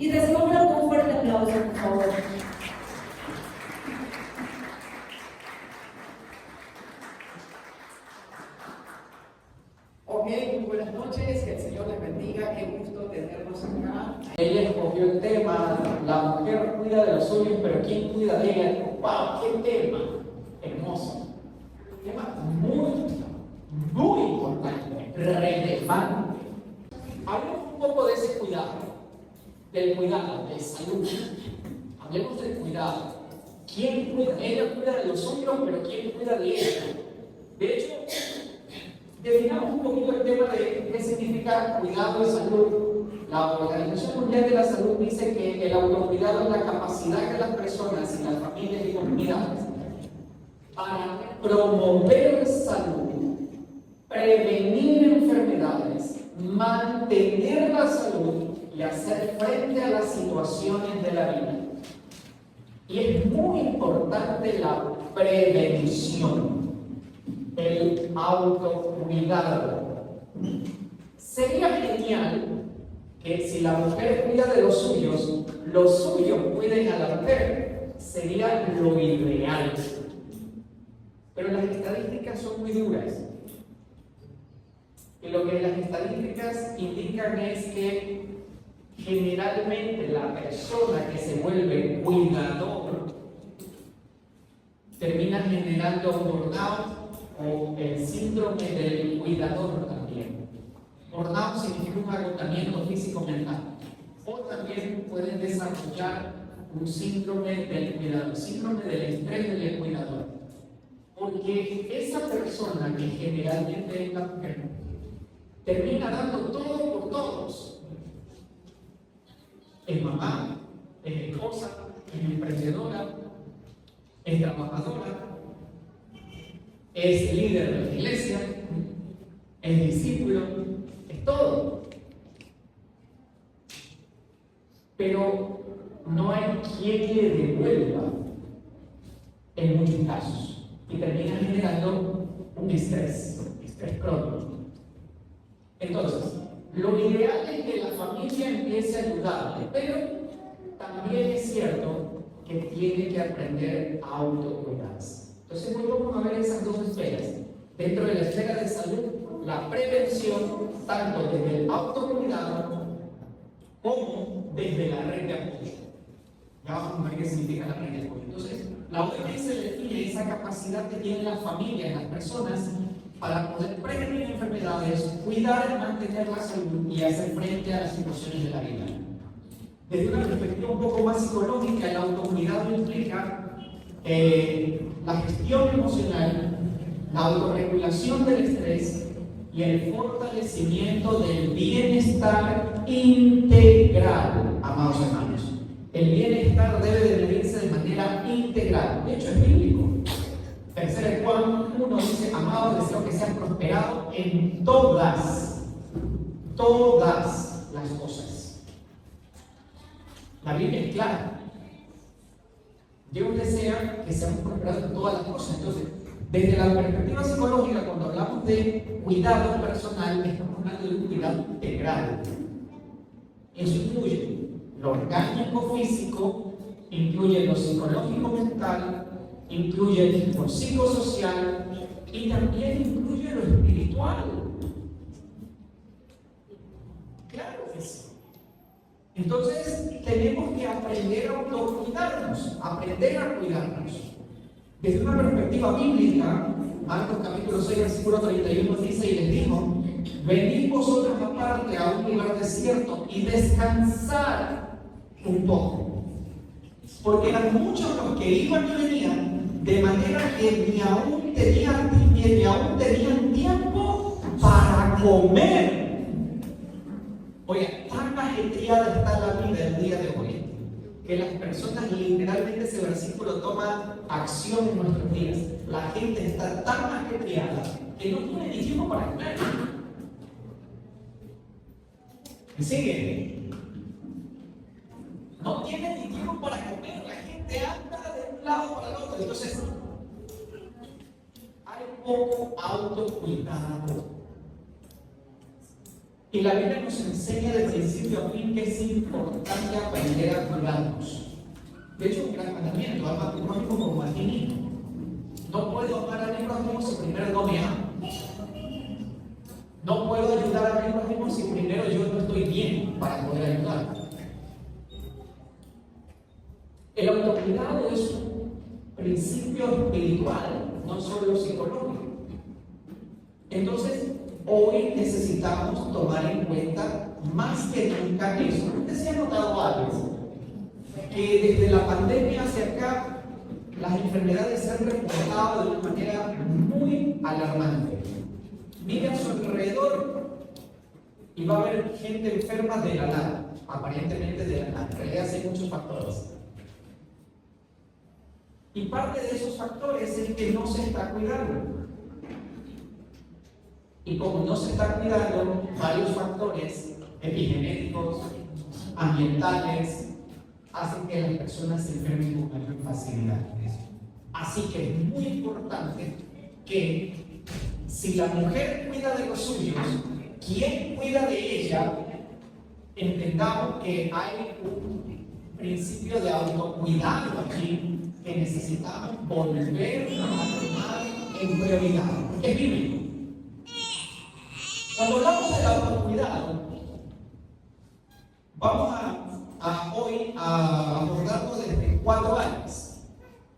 Y recibamos un fuerte aplauso, por favor. Ok, muy buenas noches, que el Señor les bendiga, qué gusto tenernos acá. Ella escogió el tema, la mujer cuida de los suyos, pero ¿quién cuida de ella? ¡Wow! ¡Qué tema! Hermoso. Tema muy importante, relevante. Hablemos un poco de ese cuidado, del cuidado, de salud. Hablemos del cuidado. ¿Quién cuida? Ella cuida de los suyos, pero ¿quién cuida de ella? De hecho, definamos un poquito el tema de qué significa cuidado de salud. La Organización Mundial de la Salud dice que el autocuidado es la capacidad de las personas y las familias y comunidades para promover salud, prevenir enfermedades, mantener la salud y hacer frente a las situaciones de la vida. Y es muy importante la prevención, el autocuidado. Sería genial que si la mujer cuida de los suyos cuiden a la mujer. Sería lo ideal. Pero las estadísticas son muy duras. Y lo que las estadísticas indican es que generalmente la persona que se vuelve cuidador termina generando un burnout o el síndrome del cuidador también. Burnout significa un agotamiento físico-mental. O también pueden desarrollar un síndrome del cuidador, síndrome del estrés del cuidador. Porque esa persona que generalmente es la mujer termina dando todo por todos. Es mamá, es esposa, es emprendedora, es trabajadora, es líder de la iglesia, es discípulo, es todo. Pero no hay quien le devuelva en muchos casos y termina generando un estrés crónico. Entonces, lo ideal es que la familia empiece a ayudarle, pero también es cierto que tiene que aprender a autocuidarse. Entonces, hoy vamos a ver esas dos esferas. Dentro de la esfera de salud, la prevención, tanto desde el autocuidado como desde la red de apoyo. Ya vamos a ver qué significa la red de apoyo. Entonces, la OMS define esa capacidad que tienen las familias, las personas, para poder prevenir enfermedades, cuidar y mantener la salud y hacer frente a las situaciones de la vida. Desde una perspectiva un poco más psicológica, el autocuidado implica la gestión emocional, la autorregulación del estrés y el fortalecimiento del bienestar integral, amados hermanos. El bienestar debe de medirse de manera integral. De hecho, es bíblico. 3 Juan 1 dice: amados, deseo que sean prosperados en todas las cosas. La Biblia es clara. Dios desea que seamos prosperados en todas las cosas. Entonces, desde la perspectiva psicológica, cuando hablamos de cuidado personal, estamos hablando de un cuidado integral. Eso incluye lo orgánico físico, incluye lo psicológico mental, incluye lo psicosocial y también incluye lo espiritual. Claro que sí. Entonces, tenemos que aprender a autocuidarnos, aprender a cuidarnos. Desde una perspectiva bíblica, Marcos capítulo 6, versículo 31 dice: y les dijo: venid vosotros aparte a un lugar desierto y descansar un poco. Porque eran muchos los que iban y venían, de manera que ni aún tenían tiempo para comer. Oye, tan ajetreada está la vida el día de hoy, que las personas literalmente ese versículo toma acción en nuestros días. La gente está tan ajetreada que no tiene ni tiempo para comer. ¿Me sigue? No tiene ni tiempo para comer. La gente anda de un lado para el otro. Entonces, hay poco autocuidado. Y la Biblia nos enseña de principio a fin que es importante aprender a cuidarnos. De hecho, un gran mandamiento, ama a tu prójimo como a ti mismo. No puedo amar a mi prójimo si primero no me amo. No puedo ayudar a mi prójimo si primero yo no estoy bien para poder ayudar. El autocuidado es un principio espiritual, no solo psicológico. Entonces, hoy necesitamos tomar en cuenta más que nunca eso. ¿Usted se ha notado algo? Que desde la pandemia hacia acá, las enfermedades se han reportado de una manera muy alarmante. Mire a su alrededor y va a haber gente enferma de la nada, aparentemente de la nada. En realidad hay muchos factores. Y parte de esos factores es que no se está cuidando. Y como no se está cuidando, varios factores epigenéticos, ambientales, hacen que las personas se enfermen con mayor facilidad. Así que es muy importante que si la mujer cuida de los suyos, ¿quién cuida de ella? Entendamos que hay un principio de autocuidado aquí que necesitamos volver a tomar en prioridad. Es bíblico. Cuando hablamos del autocuidado, vamos hoy a abordarlo desde 4 áreas.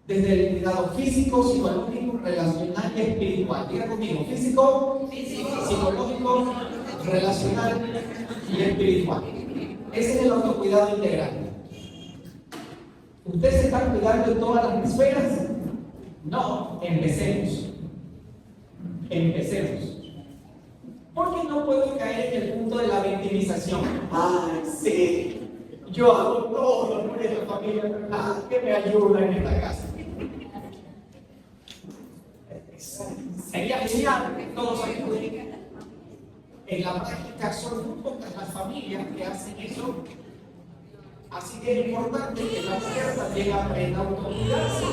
Desde el cuidado físico, psicológico, relacional y espiritual. Diga conmigo, físico, psicológico, relacional y espiritual. Ese es el autocuidado integral. ¿Usted se está cuidando en todas las esferas? No, empecemos. Empecemos. Porque no puedo caer en el punto de la victimización. Ay, sí, yo hago todo por esta familia, que me ayuda en esta casa. Sería genial que todos ayuden. En la práctica son muy pocas las familias que hacen eso. Así que es importante que la mujer también aprenda a autocuidarse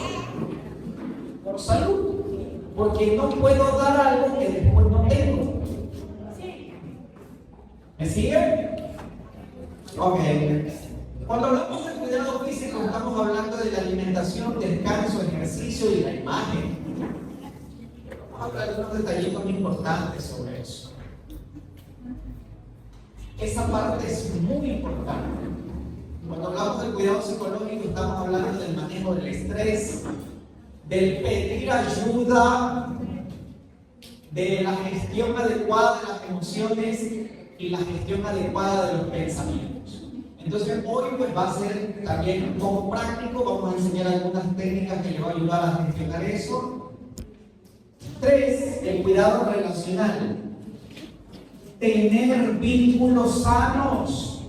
por salud, porque no puedo dar algo que después no tengo. ¿Me sigue? Ok. Cuando hablamos de cuidado físico, estamos hablando de la alimentación, descanso, ejercicio y la imagen. Vamos a hablar de unos detallitos muy importantes sobre eso. Esa parte es muy importante. Cuando hablamos del cuidado psicológico, estamos hablando del manejo del estrés, del pedir ayuda, de la gestión adecuada de las emociones y la gestión adecuada de los pensamientos. Entonces hoy pues va a ser también un poco práctico, vamos a enseñar algunas técnicas que le van a ayudar a gestionar eso. 3, el cuidado relacional. Tener vínculos sanos,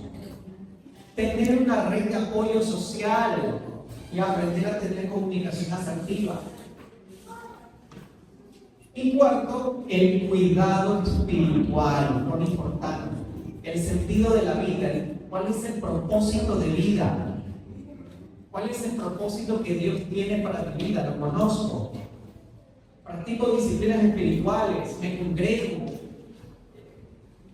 tener una red de apoyo social y aprender a tener comunicación asertiva. Y 4, el cuidado espiritual, muy importante. El sentido de la vida. ¿Cuál es el propósito de vida? ¿Cuál es el propósito que Dios tiene para tu vida? Lo conozco. Practico disciplinas espirituales, me congrego.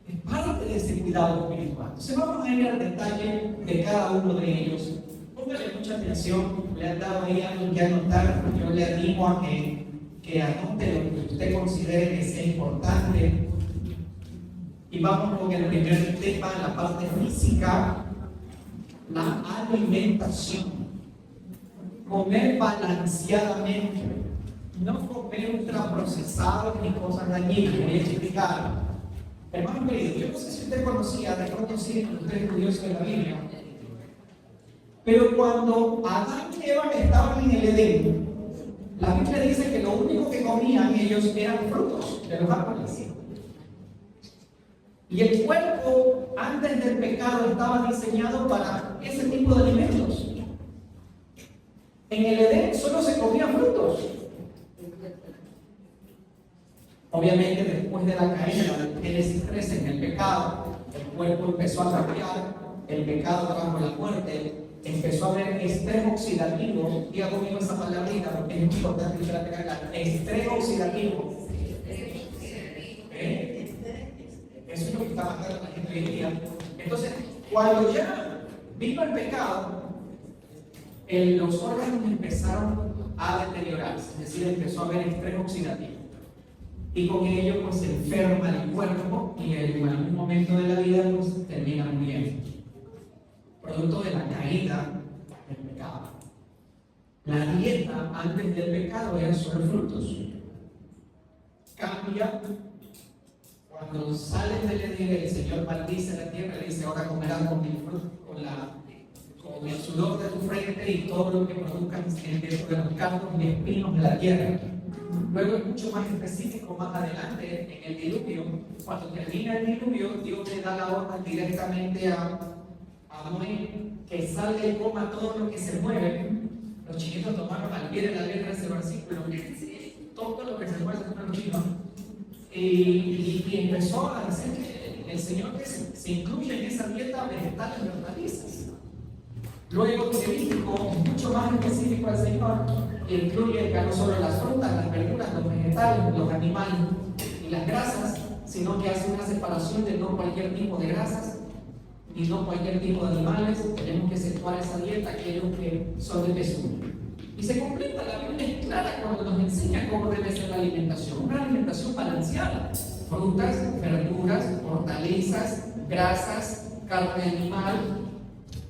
Es parte de ese cuidado espiritual. Entonces vamos a ir al detalle de cada uno de ellos. Póngale mucha atención. Le han dado ahí algo que anotar. Yo le animo a que anote lo que usted considere que sea importante. Y vamos con el primer tema, la parte física, la alimentación. Comer balanceadamente, no comer ultraprocesados ni cosas dañinas. Voy a explicar. Hermano querido, yo no sé si usted conocía, de pronto sí, usted es estudioso de la Biblia, pero cuando Adán y Eva estaban en el Edén, la Biblia dice que lo único que comían ellos eran frutos de los árboles. Y el cuerpo, antes del pecado, estaba diseñado para ese tipo de alimentos. En el Edén solo se comían frutos. Obviamente, después de la caída del Génesis 13 en el pecado, el cuerpo empezó a cambiar, el pecado trajo la muerte, empezó a haber estrés oxidativo. Diga conmigo esa palabrita porque es muy importante que la tengan clara. Estrés oxidativo. Eso es lo que está matando a la gente. hoy día. Entonces, cuando ya vino el pecado, los órganos empezaron a deteriorarse, es decir, empezó a haber estrés oxidativo. Y con ello, pues, se enferma el cuerpo y en algún momento de la vida, pues, termina muriendo. Producto de la caída del pecado. La dieta antes del pecado era solo frutos. Cambia cuando salen del Edén, el Señor maldice la tierra y dice: ahora comerás con el sudor de tu frente y todo lo que produzcas dentro de los campos y espinos de la tierra. Luego es mucho más específico más adelante en el diluvio. Cuando termina el diluvio, Dios le da la orden directamente a Noé que salga y coma todo lo que se mueve. Los chiquitos tomaron al pie de la letra ese versículo, todo lo que se mueve son los chinos. Y empezó a decir que el Señor se incluye en esa dieta vegetales y hortalizas. Luego se dijo, mucho más específico al Señor, que incluye ya no solo las frutas, las verduras, los vegetales, los animales y las grasas, sino que hace una separación de no cualquier tipo de grasas y no cualquier tipo de animales. Tenemos que efectuar esa dieta, aquellos que son de pezuña. Y se completa, la Biblia es clara cuando nos enseña cómo debe ser la alimentación, una alimentación balanceada: frutas, verduras, hortalizas, grasas, carne animal.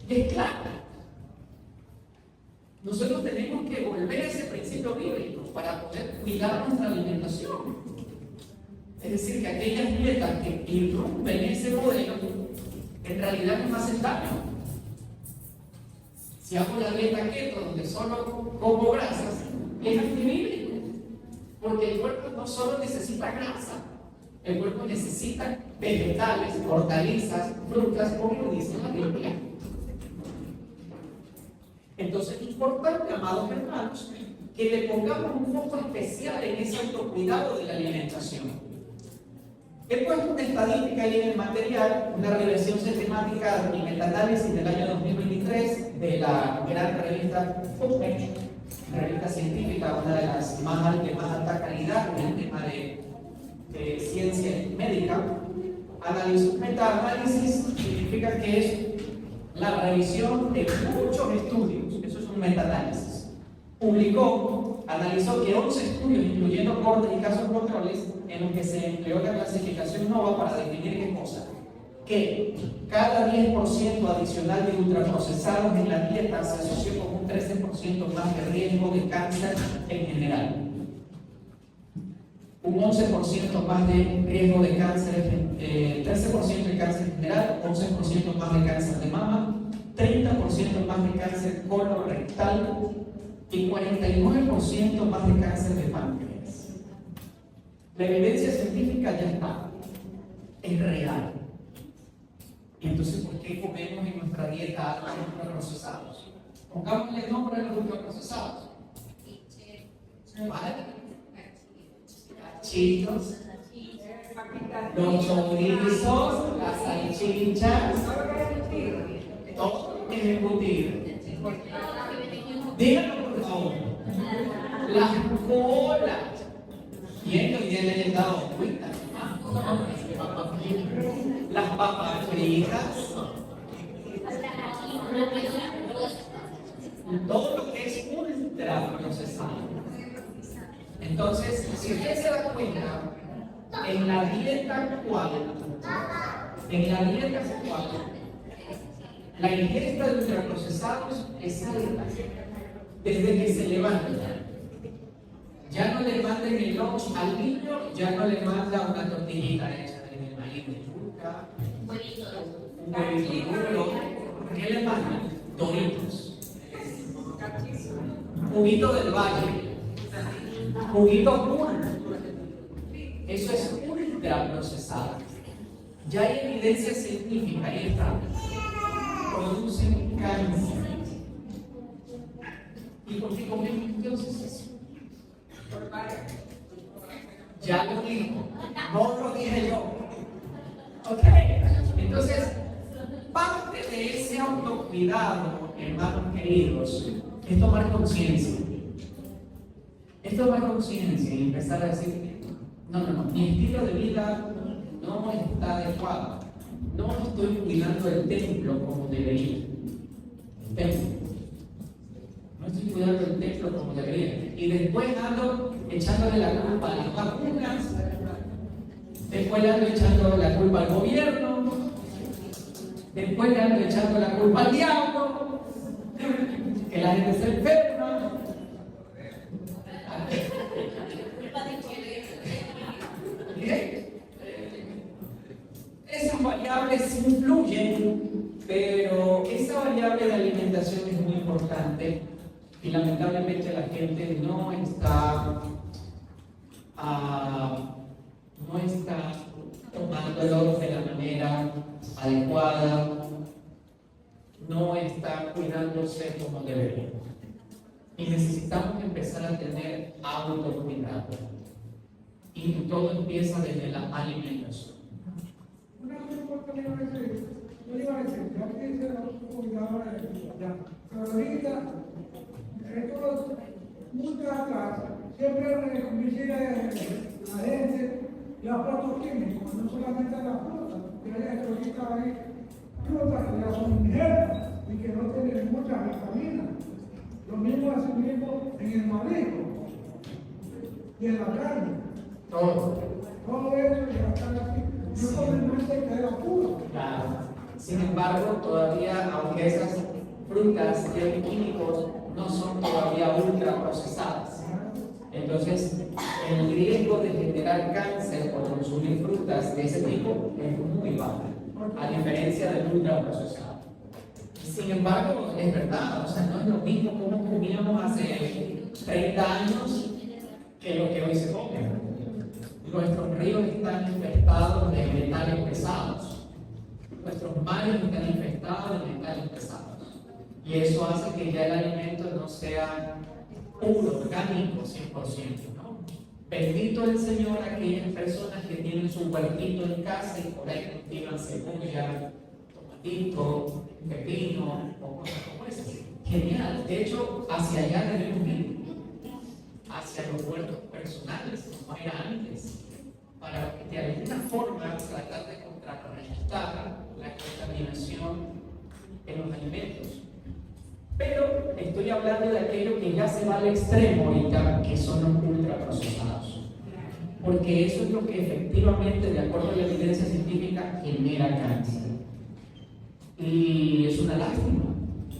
Y es clara. Nosotros tenemos que volver a ese principio bíblico para poder cuidar nuestra alimentación. Es decir, que aquellas dietas que irrumpen ese modelo en realidad nos hacen daño. Si hago la dieta keto, donde solo como grasas, es antibíblico, porque el cuerpo no solo necesita grasa, el cuerpo necesita vegetales, hortalizas, frutas, como dice la Biblia. Entonces es importante, amados hermanos, que le pongamos un foco especial en ese autocuidado de la alimentación. He puesto una estadística ahí en el material, una revisión sistemática y metaanálisis del año 2023 de la gran revista PubMed, revista científica, una de las de más alta calidad en el tema de ciencia médica. Metaanálisis significa que es la revisión de muchos estudios, eso es un metaanálisis. Analizó que 11 estudios, incluyendo cortes y casos controles, en los que se empleó la clasificación NOVA para definir qué cosa. Que cada 10% adicional de ultraprocesados en la dieta se asoció con un 13% más de riesgo de cáncer en general. Un 11% más de riesgo de cáncer, 13% de cáncer en general, 11% más de cáncer de mama, 30% más de cáncer colorectal y 49% más de cáncer de páncreas. La evidencia científica ya está, es real. Y entonces, ¿por qué comemos en nuestra dieta algo ultraprocesados? Pongámosle el nombre a los ultraprocesados. ¿Vale? Chitos, los chorizos, las salchichas, todo lo que es embutido. Díganlo por favor. Las colas. ¿Quién hoy día le he dado cuenta? Las papas fritas. Todo lo que es ultra procesado. Entonces, si usted se da cuenta, en la dieta actual, la ingesta de ultraprocesados es alta desde que se levanta. Ya no le manden el lunch al niño, ya no le manda una tortillita hecha de maíz de yuca, un huevito duro. ¿Qué le mandan? Doritos, juguito del valle, juguito puro. Eso es ultraprocesado. Ya hay evidencia científica, ahí está. Producen cáncer. ¿Y por qué comemos entonces eso? Ya lo dijo, no lo dije yo. Ok, entonces, parte de ese autocuidado, hermanos queridos, es tomar conciencia. Es tomar conciencia y empezar a decir: no, mi estilo de vida no está adecuado. no estoy cuidando el templo como debería. El templo. No estoy cuidando el templo como debería. Y después ando echándole la culpa a las vacunas. Después le ando echando la culpa al gobierno. Después le ando echando la culpa al diablo. Que la gente se enferma. Esas variables influyen, pero esa variable de alimentación es muy importante y lamentablemente la gente no está tomándolo de la manera adecuada, no está cuidándose como debería. Y necesitamos empezar a tener autocuidado. Y todo empieza desde la alimentación. Una cosa que yo iba a decir, ya que dice la comunidad ya, pero ahorita, muchas atrás, siempre convencida la gente, los productos químicos, no solamente la fruta, que hay ahorita hay frutas que ya son injertas y que no tienen muchas vitaminas. Lo mismo así mismo en el marisco y en la carne. Todo eso ya está aquí. No solamente que era puro. Claro. Sin embargo, todavía, aunque esas frutas tienen químicos, no son todavía ultra procesadas. Entonces, el riesgo de generar cáncer por consumir frutas de ese tipo es muy bajo, a diferencia del ultra procesado. Sin embargo, es verdad, o sea, no es lo mismo como comíamos hace 30 años que lo que hoy se come. Nuestros ríos están infestados de metales pesados. Nuestros mares están infestados de metales pesados. Y eso hace que ya el alimento no sea puro, orgánico, 100%, ¿no? Bendito el Señor a aquellas personas que tienen su huertito en casa y por ahí cultivan cebolla, tomatito, pepino o cosas como esas. Genial. De hecho, hacia allá debemos ir. Hacia los huertos personales, como era antes, para de alguna forma tratar de contrarrestar la contaminación en los alimentos. Pero estoy hablando de aquello que ya se va al extremo ahorita, que son los ultraprocesados. Porque eso es lo que efectivamente, de acuerdo a la evidencia científica, genera cáncer. Y es una lástima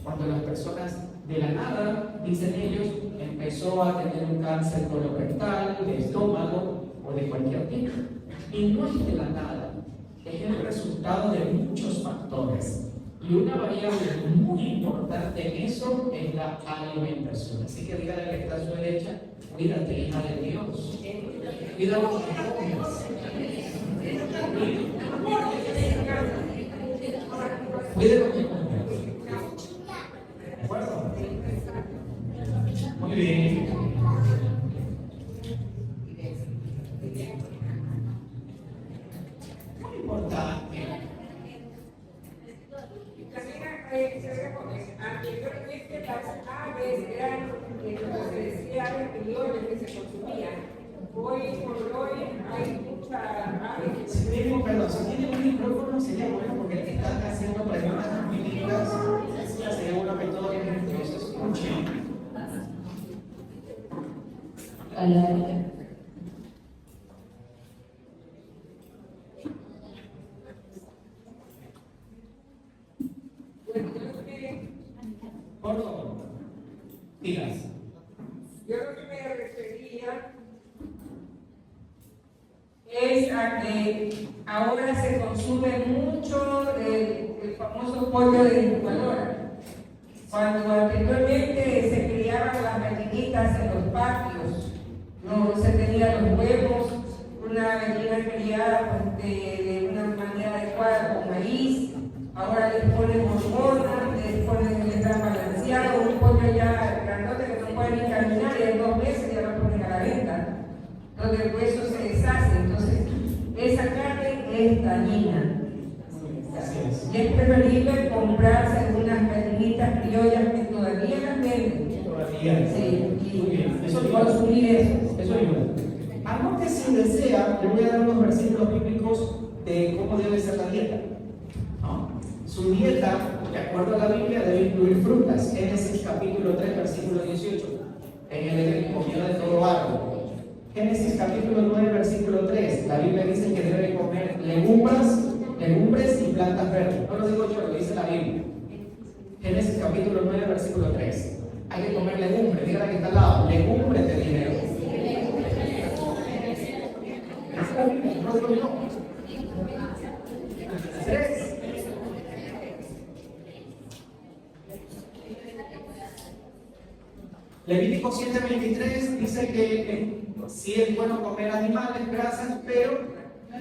cuando las personas de la nada, dicen ellos, empezó a tener un cáncer colorectal, de estómago o de cualquier tipo. Y no es de la nada, es el resultado de muchos factores. Y una variable muy importante en eso es la alimentación. Así que dígale a la que está a su derecha, cuídate, hija de Dios. Cuida lo que comes. Cuide lo que comes. ¿De acuerdo? Muy bien. Muy importante. Anteriormente las aves eran lo que se decía anteriores que se consumían. Hoy por hoy hay mucha ave que se Perdón, si tiene un micrófono sería bueno porque el que están haciendo preguntas muy lindas, sería bueno que todos los que se escuchen. Por favor, digas. Yo lo que me refería es a que ahora se consume mucho el famoso pollo de incubadora. Cuando anteriormente se criaban las gallinitas en los patios, no se tenían los huevos, una gallina criada de una manera adecuada con maíz, ahora les ponen hormonas, les dan balanceado, un pollo ya grandote que no puede ni caminar y en 2 meses ya lo ponen a la venta, donde el hueso se deshace. Entonces, esa carne es dañina. Y es preferible comprarse algunas gallinitas criollas que todavía las venden. Todavía. Sí, Muy bien. y consumir eso. Eso ayuda. Anote si desea, le voy a dar unos versículos bíblicos de cómo debe ser la dieta. ¿no? Su dieta, de acuerdo a la Biblia, debe incluir frutas. Génesis capítulo 3, versículo 18. En el Edén comió de todo árbol. Génesis capítulo 9, versículo 3. La Biblia dice que debe comer legumbres y plantas verdes. No lo digo yo, lo dice la Biblia. Génesis capítulo 9, versículo 3. Hay que comer legumbre. Dígale que está al lado. Legumbre de dinero. No digo yo. 3. Levítico 7:23 dice que sí es bueno comer animales, grasas, pero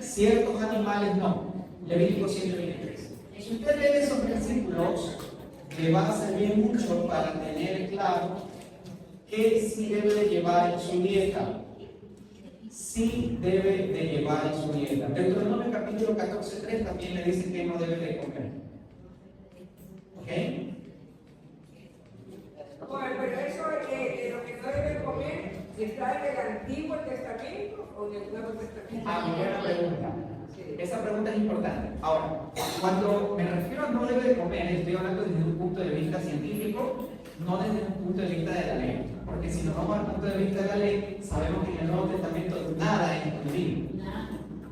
ciertos animales no. Levítico 7:23. Si usted lee esos versículos, le va a servir mucho para tener claro que sí debe de llevar en su dieta. Sí debe de llevar en su dieta. Deuteronomio capítulo 14:3 también le dice que no debe de comer. ¿Ok? Bueno, pero eso de lo que no deben comer, ¿está en el Antiguo Testamento o en el Nuevo Testamento? Ah, buena pregunta. Sí. Esa pregunta es importante. Ahora, cuando me refiero a no debe de comer, estoy hablando desde un punto de vista científico, no desde un punto de vista de la ley. Porque si nos vamos al punto de vista de la ley, sabemos que en el Nuevo Testamento nada es prohibido.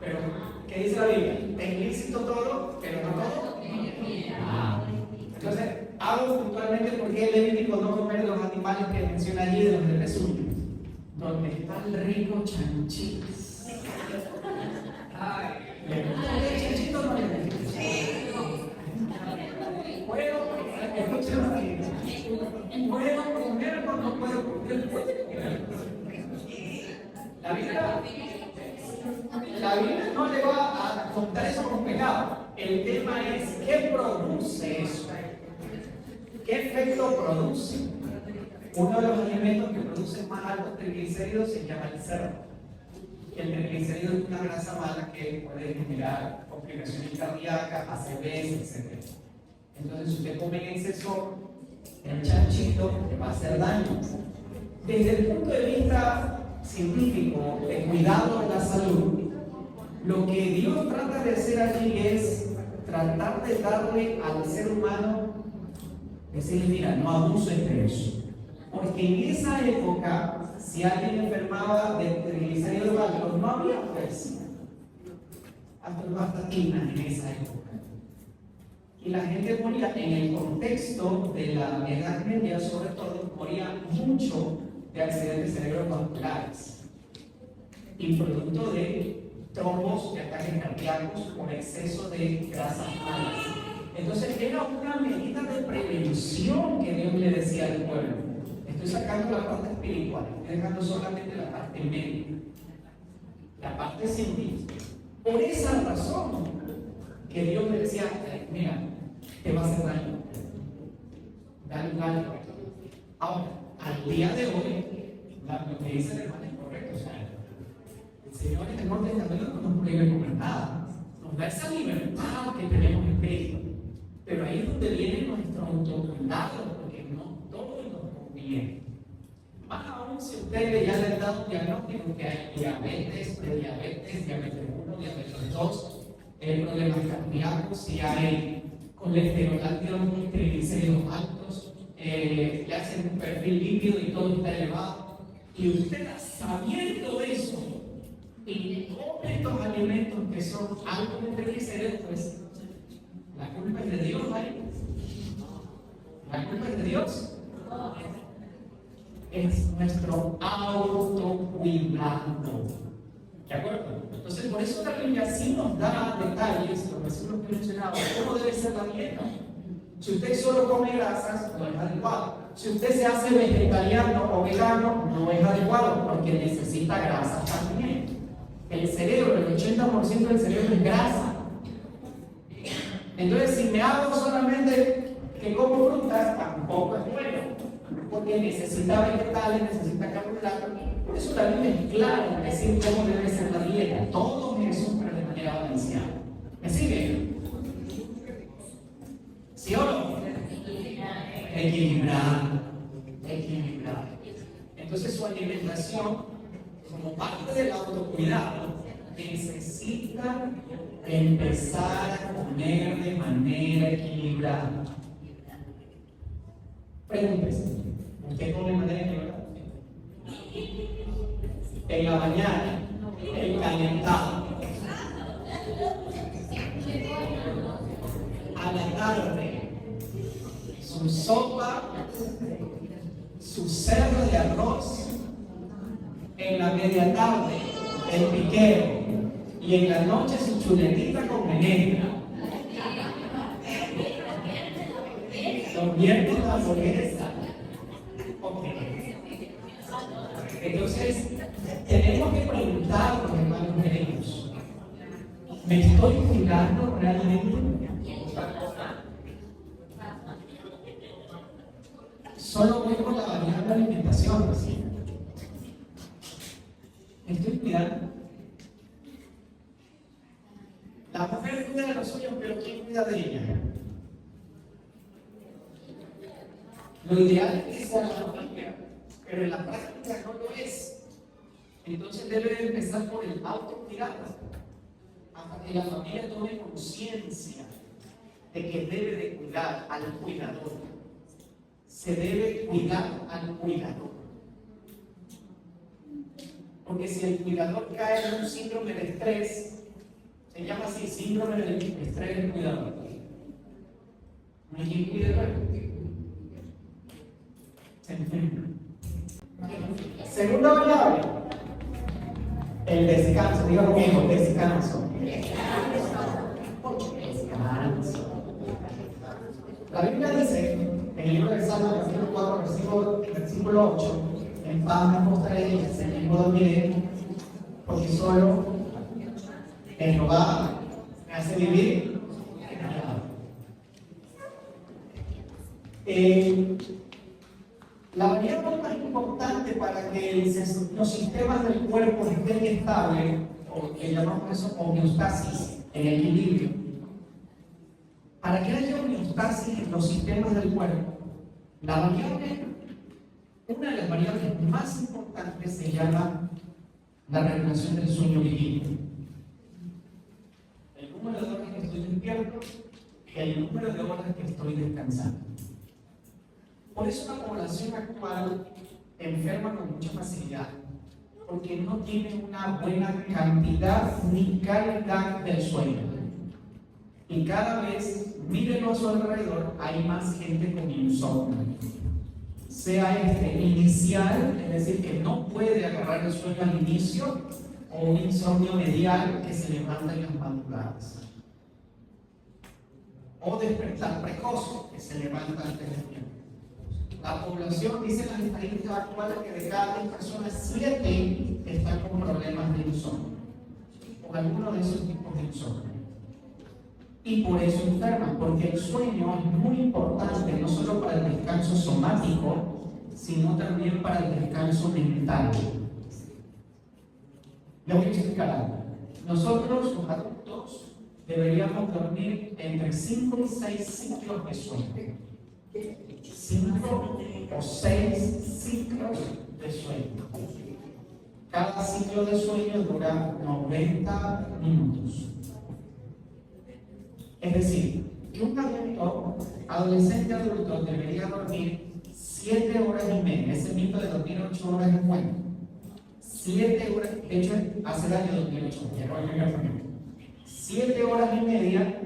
Pero, ¿qué dice la Biblia? Es ilícito todo, pero no todo. Entonces, hablo puntualmente porque el Levítico no comer los animales que menciona allí de los de Jesús, donde está el rico chanchito. Ay, ¿le gusta el chanchito o no le gusta? ¿Puedo comer cuando puedo comer? La Biblia no le va a contar eso como pecado. El tema es qué produce eso. ¿Qué efecto produce? Uno de los alimentos que producen más altos triglicéridos se llama el cerdo. El triglicérido es una grasa mala que puede generar complicaciones cardíacas, ACVs, etc. Entonces, si usted come en exceso el chanchito, le va a hacer daño. Desde el punto de vista científico, de cuidado de la salud, lo que Dios trata de hacer aquí es tratar de darle al ser humano, decirle, mira, no abuses de eso. Porque en esa época, si alguien enfermaba de triglicéridos altos, no había astatinas en esa época. Y la gente moría, en el contexto de la Edad Media, sobre todo, moría mucho de accidentes cerebrovasculares y producto de trombos de ataques cardíacos por exceso de grasas malas. Entonces era una medida de prevención que Dios le decía al pueblo. Estoy sacando la parte espiritual, estoy dejando solamente la parte médica, la parte científica. Por esa razón que Dios le decía, mira, te va a hacer daño. Dale. Ahora, al día de hoy, lo que dice el hermano es correcto. O sea, el Señor en el Nuevo Testamento no nos prohíbe comer nada. Nos da esa libertad que tenemos en Cristo. Pero ahí es donde viene nuestro autocuidado, porque no todo nos conviene. Más aún si usted ya le han dado un diagnóstico que hay diabetes, prediabetes, diabetes 1, diabetes 2, problemas cardíacos, si hay colesterol alto, triglicéridos altos, le hacen un perfil lípido y todo está elevado. Y usted, sabiendo eso, y come estos alimentos que son altos en triglicéridos, pues la culpa es de Dios, ¿vale? La culpa es de Dios. Es nuestro autocuidado. ¿De acuerdo? Entonces, por eso la Biblia sí nos da detalles, los versículos que mencionaba, cómo debe ser la dieta. Si usted solo come grasas, no es adecuado. Si usted se hace vegetariano o vegano, no es adecuado porque necesita grasas también. El cerebro, el 80% del cerebro es grasa. Entonces, si me hago solamente que como frutas, tampoco es bueno, porque necesita vegetales, necesita carbohidratos. Por eso la Biblia es clara en decir cómo debe ser la dieta. Todo eso, pero de manera balanceada. ¿Me sigue? ¿Sí o no? Equilibrado. Entonces, su alimentación, como parte del autocuidado, necesita empezar a comer de manera equilibrada. Pregúntese, ¿usted come de manera equilibrada? En la mañana, el calentado. A la tarde, su sopa, su cerdo de arroz. En la media tarde, el piquero. Y en la noche, su chuletita con menestra. Convierte en la hamburguesa. Okay. Entonces, tenemos que preguntarnos, hermanos queridos, ¿me estoy cuidando realmente? Solo voy con la variable de alimentación. ¿Me estoy cuidando? La mujer cuida de los suyos, pero ¿quién cuida de ella? Lo ideal es que sea la familia, pero en la práctica no lo es. Entonces debe de empezar por el autocuidado, hasta que la familia tome conciencia de que debe de cuidar al cuidador. Se debe cuidar al cuidador. Porque si el cuidador cae en un síndrome de estrés, se llama así, síndrome de estrés del cuidador. No hay quien cuide luego. Se enferma. Segunda variable, el descanso. Diga conmigo, descanso. Descanso. La Biblia dice, en el libro de Salmos, capítulo 4, versículo 8, en paz me acostaré y en me dormiré, porque solo en Jehová me hace vivir. La variable más importante para que los sistemas del cuerpo estén estables, o que llamamos eso homeostasis, en equilibrio, para que haya homeostasis en los sistemas del cuerpo, una de las variables más importantes se llama la regulación del sueño vigilio. El número de horas que estoy despierto y el número de horas que estoy descansando. Por eso la población actual enferma con mucha facilidad, porque no tiene una buena cantidad ni calidad del sueño. Y cada vez, mírenlo a su alrededor, hay más gente con insomnio. Sea inicial, es decir, que no puede agarrar el sueño al inicio, o un insomnio medial que se levanta en las madrugadas. O despertar precoz, que se levanta antes del tiempo. La población, dicen las estadísticas actuales, que de cada 10 personas, 7 están con problemas de insomnio, o alguno de esos tipos de insomnio. Y por eso enferman, porque el sueño es muy importante, no solo para el descanso somático, sino también para el descanso mental. Le voy a explicar algo. Nosotros, los adultos, deberíamos dormir entre 5 y 6 ciclos de sueño. 5 o 6 ciclos de sueño. Cada ciclo de sueño dura 90 minutos. Es decir, que un adolescente adulto debería dormir 7 horas y media. Ese mito de dormir 8 horas es bueno. 7 horas, de hecho, hace daño dormir 8 horas. 7 horas y media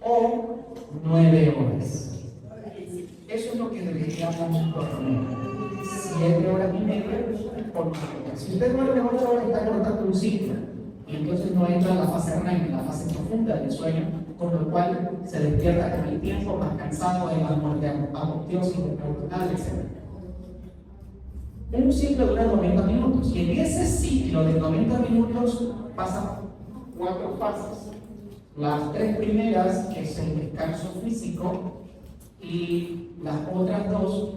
o 9 horas. Eso es lo que deberíamos dormir. 7 horas y media o 9 horas. Si usted duerme 8 horas, está cortando un ciclo. Y entonces no entra en la fase REM, en la fase profunda del sueño, con lo cual se despierta con el tiempo más cansado, hay más muerte apoteósica, etc. Un ciclo dura 90 minutos, y en ese ciclo de 90 minutos pasan 4 fases. Las 3 primeras, que es el descanso físico, y las otras 2,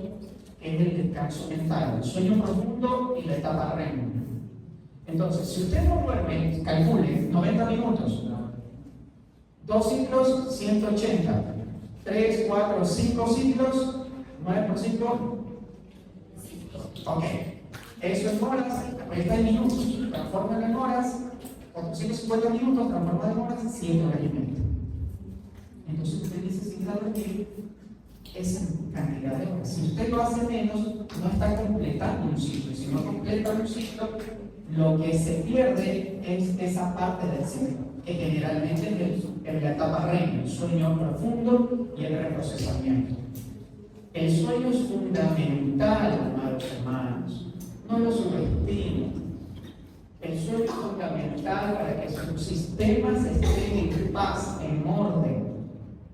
que es el descanso mental, el sueño profundo y la etapa REM. Entonces, si usted no duerme, calcule 90 minutos. 2 ciclos, 180. 3, 4, 5 ciclos, 9 por 5. Ok. Eso en horas, está en minutos. Transformen en horas. 450 minutos transformado en horas, 7 horas y media. Entonces usted necesita dormir esa cantidad de horas. Si usted lo hace menos, no está completando un ciclo. Y si no completa un ciclo, lo que se pierde es esa parte del ciclo, que generalmente es la etapa REM, el sueño profundo y el reprocesamiento. El sueño es fundamental, amados hermanos. No lo subestimen. El sueño es fundamental para que sus sistemas estén en paz, en orden,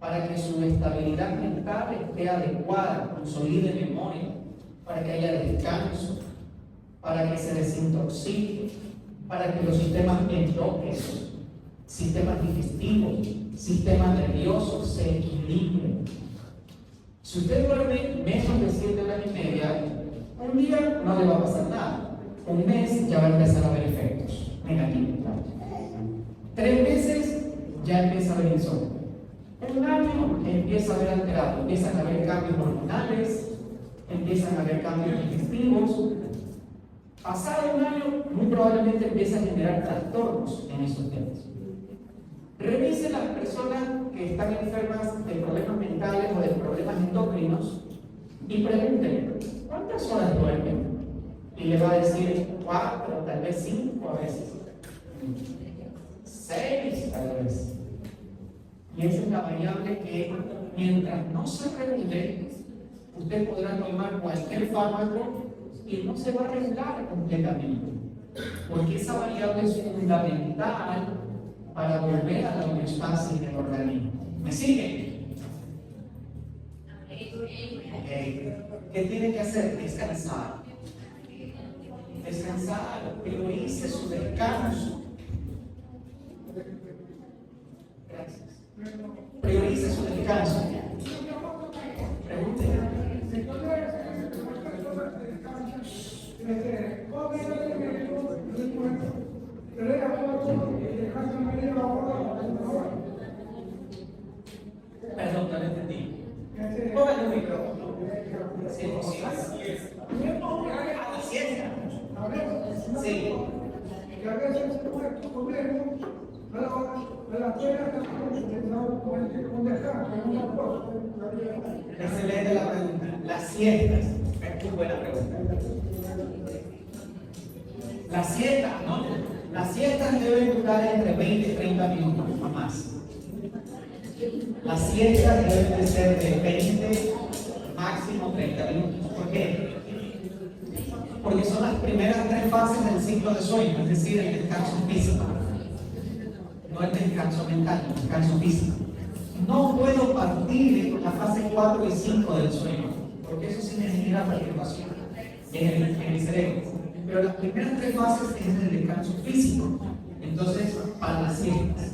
para que su estabilidad mental esté adecuada, consolide memoria, para que haya descanso, para que se desintoxique, para que los sistemas endógenos, sistemas digestivos, sistemas nerviosos se equilibren. Si usted duerme menos de 7 horas y media, un día no le va a pasar nada. Un mes ya va a empezar a ver efectos negativos. 3 meses ya empieza a haber insomnio. Un año empieza a haber alterado, empiezan a haber cambios hormonales, empiezan a haber cambios digestivos. Pasado un año, muy probablemente empieza a generar trastornos en esos temas. Revisen las personas que están enfermas de problemas mentales o de problemas endocrinos y pregúntenle, ¿cuántas horas duermen? Y le va a decir 4, tal vez 5 a veces, 6 tal vez. Y esa es la variable que mientras no se regule, usted podrá tomar cualquier fármaco y no se va a regular completamente. Porque esa variable es fundamental para volver a la homeostasis del organismo. ¿Me sigue? Okay. ¿Qué tiene que hacer? Descansar. Descansar, priorice su descanso. Gracias. Priorice su descanso. Pregúntele. Perdón, no lo entendí. Póngale el micrófono. Sí, sí. A la siesta. Sí. Y a veces comemos, con descanso, una cosa. Excelente la pregunta. Las siestas. Es muy buena pregunta. Las siestas, ¿no? Las siestas deben durar entre 20 y 30 minutos, no más. Las siestas deben de ser de 20, máximo 30 minutos. ¿Por qué? Porque son las primeras 3 fases del ciclo de sueño, es decir, el descanso físico. No el descanso mental, el descanso físico. No puedo partir de la fase 4 y 5 del sueño, porque eso sí me genera perturbación en el cerebro. Pero las primeras 3 fases es el descanso físico. Entonces, para las siestas,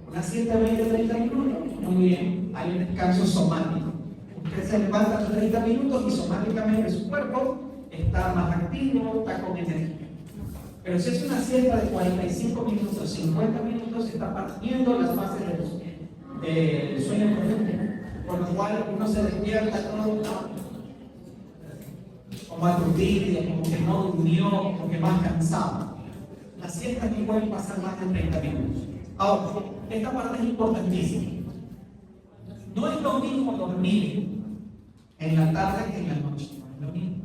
una siesta de 20-30 minutos, muy bien, hay un descanso somático. Usted se levanta los 30 minutos y somáticamente su cuerpo está más activo, está con energía. Pero si es una siesta de 45 minutos, 50 minutos, está partiendo las fases del sueño profundo, por lo cual uno se despierta como aturdido, como que no durmió, como que más cansado. Las siestas no pueden pasar más de 30 minutos. Ahora, esta parte es importantísima. No es lo mismo dormir en la tarde que en la noche. No es lo mismo.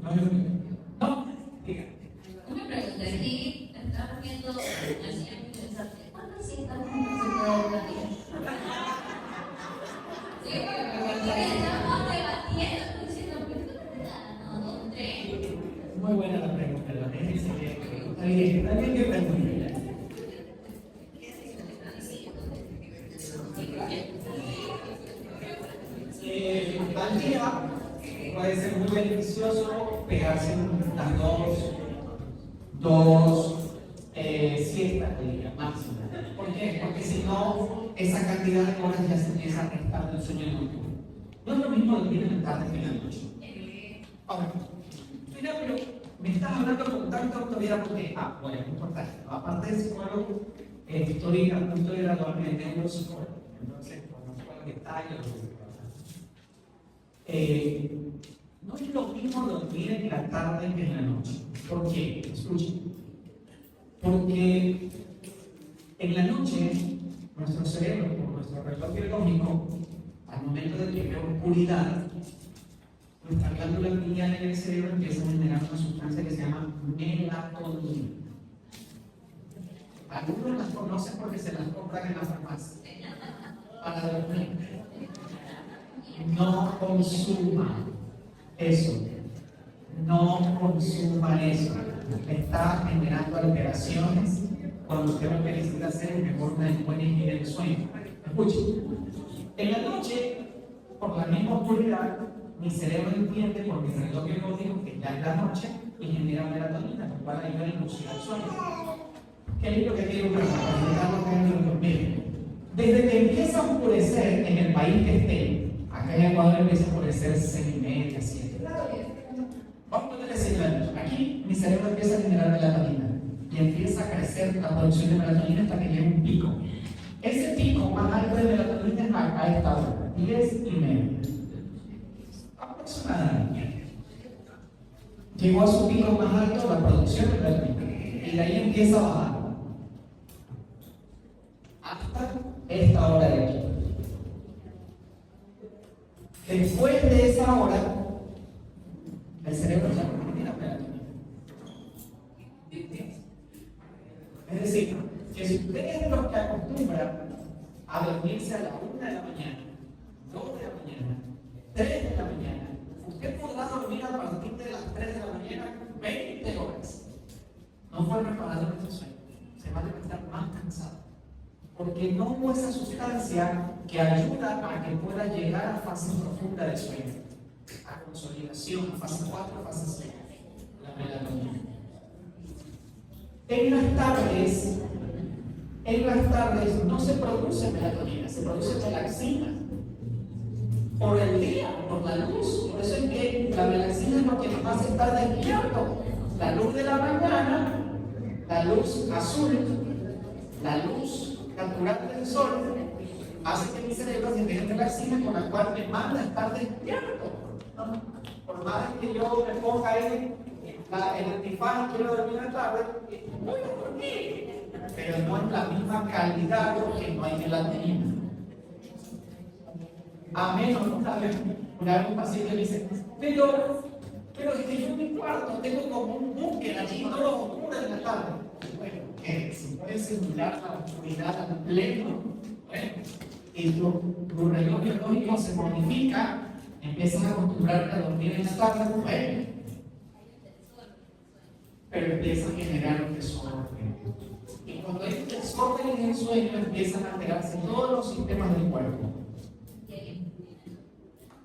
No es lo mismo. No, diga. Una pregunta, si estamos viendo así interesante, ¿cuántas citas se puede dormir? Sí, porque estamos debatiendo, diciendo, pero no, 3. Muy buena la pregunta, la gente se ve. Está bien que pregunte. Al día puede ser muy beneficioso pegarse las dos siestas al día máximo. ¿Por qué? Porque si no, esa cantidad de horas ya se empieza a restar del sueño nocturno. No es lo mismo dormir en la tarde que en la noche. Ahora, mira, pero me estás hablando con tanta autoridad porque, bueno, es importante. Aparte de psicólogo, estoy a punto de graduarme de neuropsicólogo. Entonces, conozco los detalles. No es lo mismo dormir en la tarde que en la noche. ¿Por qué? Escuchen. Porque en la noche, nuestro cerebro, por nuestro reloj biológico, al momento de que vea oscuridad, nuestra glándula pineal en el cerebro empieza a generar una sustancia que se llama melatonina. Algunos las conocen porque se las compran en la farmacia para dormir. No consuma eso. No consuma eso. Está generando alteraciones cuando usted lo que necesita hacer es mejor una buena higiene del sueño. Escuchen. En la noche, por la misma oscuridad, mi cerebro entiende por mi reloj biológico que ya es la noche y genera melatonina, lo cual ayuda a inducir al sueño. ¿Qué es lo que quiero decir? Desde que empieza a oscurecer en el país que esté, acá en Ecuador empieza a oscurecer 6:30, 7. Vamos a ponerle 6 años. Aquí mi cerebro empieza a generar melatonina y empieza a crecer la producción de melatonina hasta que llega un pico. Ese pico más alto de melatonina es a esta hora, 10:30. Aproximadamente. Llegó a su pico más alto la producción de melatonina y de ahí empieza a bajar hasta esta hora de aquí. Después de esa hora, el cerebro ya no tiene melatonina. Es decir, que si usted es de los que acostumbra a dormirse a la 1 de la mañana, 2 de la mañana, 3 de la mañana, usted podrá dormir a partir de las 3 de la mañana 20 horas. No fue preparado en este sueño. Se va a levantar más cansado. Porque no hubo esa sustancia que ayuda a que pueda llegar a fase profunda del sueño, a consolidación, a fase 4, a fase 6, la melatonina. En las tardes no se produce melatonina, se produce melaxina. Por el día, por la luz. Por eso es que la melaxina es lo que nos hace estar despiertos. La luz de la mañana, la luz azul, la luz natural del sol, hace que mi cerebro genere melaxina con la cual me manda a estar despierto. Por más que yo me ponga el antifaz y quiero dormir la tarde, voy a dormir, pero no en la misma calidad porque no hay melatonina. A menos una vez un paciente me dice, pero es que yo en mi cuarto tengo como un búnker allí, no lo ocurre en la tarde. Bueno, que si puedes simular la oscuridad al pleno, bueno, y tu reloj biológico se modifica, empiezas a acostumbrarte a dormir en la tarde, bueno, pero empieza a generar un desorden. Y cuando hay un desorden en el sueño, empiezan a alterarse todos los sistemas del cuerpo.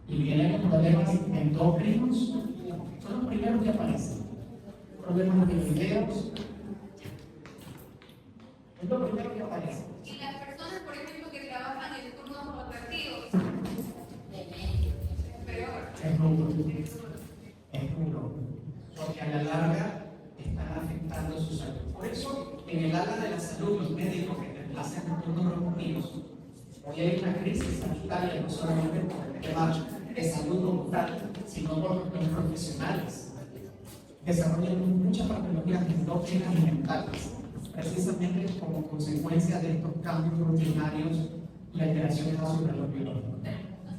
Y vienen los problemas endócrinos, son los primeros que aparecen. Problemas de videos, es lo primero que aparece. Y las personas, por ejemplo, que trabajan en turnos rotativos, es peor. Es duro, porque a la larga están afectando su salud. Por eso, en el área de la salud, los médicos que reemplazan los turnos rotativos, hoy hay una crisis sanitaria, no solamente por el tema de salud mental, sino por los profesionales. Desarrollan muchas patologías endógenas y mentales, precisamente como consecuencia de estos cambios rutinarios y alteraciones a su reloj biológico.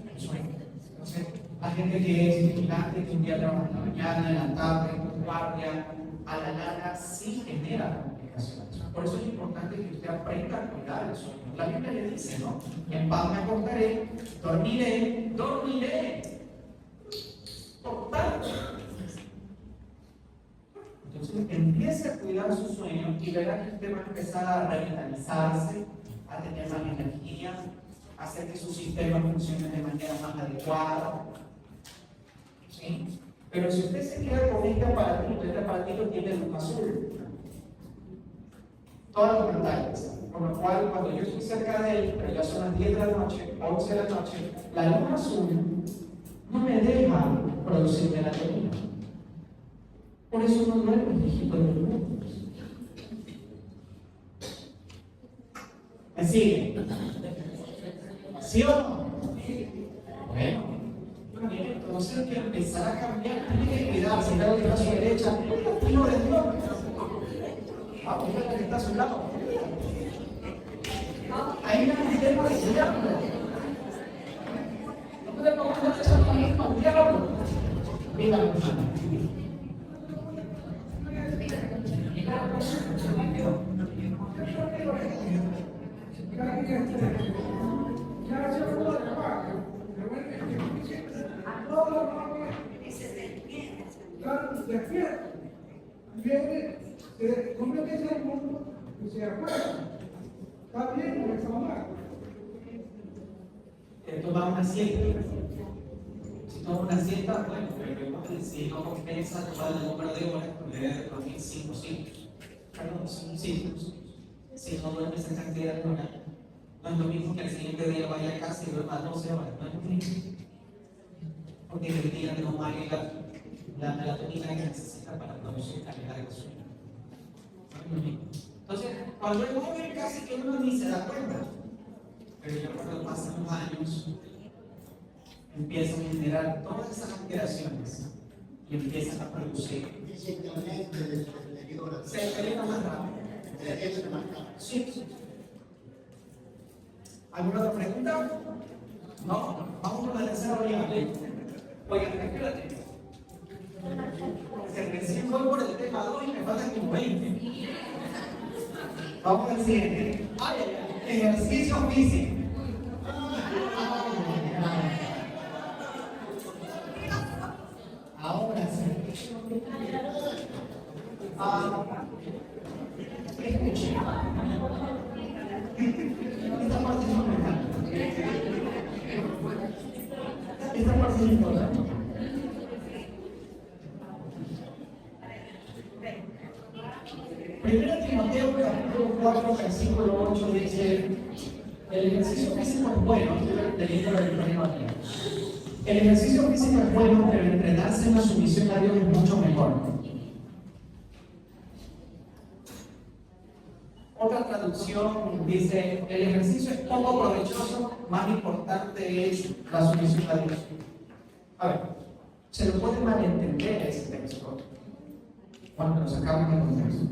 Entonces, la gente que es vigilante, que un día trabaja en la mañana, en la tarde, en guardia, a la larga sí genera complicaciones. Por eso es importante que usted aprenda a cuidar el sueño. La Biblia le dice, ¿no? En paz me acostaré, dormiré. Por tanto, entonces empiece a cuidar su sueño y verá que usted va a empezar a revitalizarse, a tener más energía, a hacer que su sistema funcione de manera más adecuada. ¿Sí? Pero si usted se queda con este aparatito tiene luz azul, todas las pantallas, con lo cual cuando yo estoy cerca de él, pero ya son las 10 de la noche, 11 de la noche, la luz azul no me deja producir melatonina. Por eso no duermo el viejito de los mundos. ¿Me sigue? ¿Sí o no? Bueno, entonces hay que empezar a cambiar, tiene que cuidarse, dar el brazo derecha, fijo de Dios. Vamos, dígale que está a su lado. Ahí no es un tema de diablo. No podemos echar la misma al diablo. Dígame, hermano. Despierta, viene, se convierte en mundo y se acuerda. Está bien, no está mal. Tomar una siesta. Si toma una siesta, bueno, pero si no compensa tomar el número de horas, puede dormir 5 ciclos. Perdón, 5 ciclos. Si no duerme esa cantidad de horas, no es lo mismo que el siguiente día vaya a casa y duerma 12 horas, no es lo mismo. Porque el día no maneja la melatonina que necesita para producir calidad de sueño. No es lo mismo. Entonces, cuando es joven casi que uno ni se da cuenta. Pero ya cuando pasan los años, empiezan a generar todas esas alteraciones y empiezan a producir. Se deteriora más rápido. Sí. ¿Alguna otra pregunta? No. Vamos con la tercera variable. Oigan, espérate. Se recién voy por el tema 2 y me faltan como 20. Vamos al siguiente. Ejercicio físico. Ahora sí. Escuche. Esta parte es importante. Esta parte es importante. Primero Timoteo capítulo 4, versículo 8 dice: el ejercicio físico es bueno, del libro del Reino de Dios. El ejercicio físico es bueno, pero entrenarse en la sumisión a Dios es mucho mejor. Otra traducción dice: el ejercicio es poco provechoso, más importante es la sumisión a Dios. A ver, se lo puede malentender ese texto cuando lo sacamos del contexto.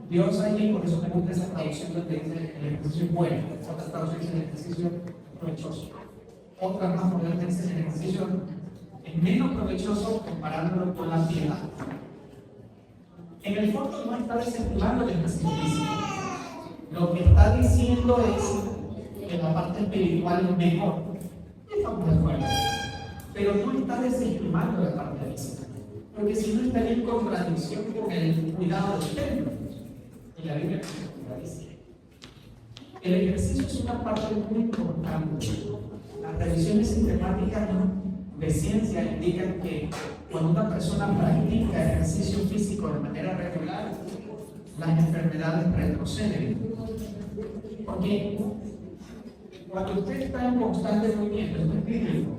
Dios allí, por eso me gusta esa traducción donde dice el ejercicio es bueno, otras traducciones dicen el ejercicio es provechoso. Otras más modernas dicen el ejercicio es menos provechoso comparándolo con la piedad. En el fondo no está desestimando el ejercicio físico. Lo que está diciendo es que la parte espiritual es mejor. Y estamos de acuerdo. Pero no está desestimando la parte física. Porque si no estaría en contradicción con el cuidado del templo. Y la Biblia lo dice. El ejercicio es una parte muy importante. Las revisiones sistemáticas de ciencia indican que cuando una persona practica ejercicio físico de manera regular, las enfermedades retroceden. Porque cuando usted está en constante movimiento, esto es bíblico.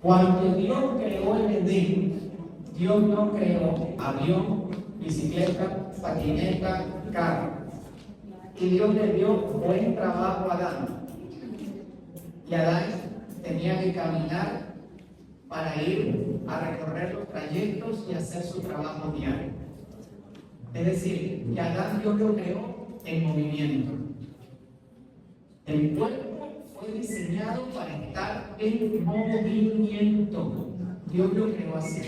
Cuando Dios creó el Edén, Dios no creó avión, bicicleta, patineta, carro. Y Dios le dio buen trabajo a Adán. Y Adán tenía que caminar para ir a recorrer los trayectos y hacer su trabajo diario. Es decir, que Adán Dios lo creó en movimiento. El cuerpo fue diseñado para estar en movimiento. Dios lo creó así.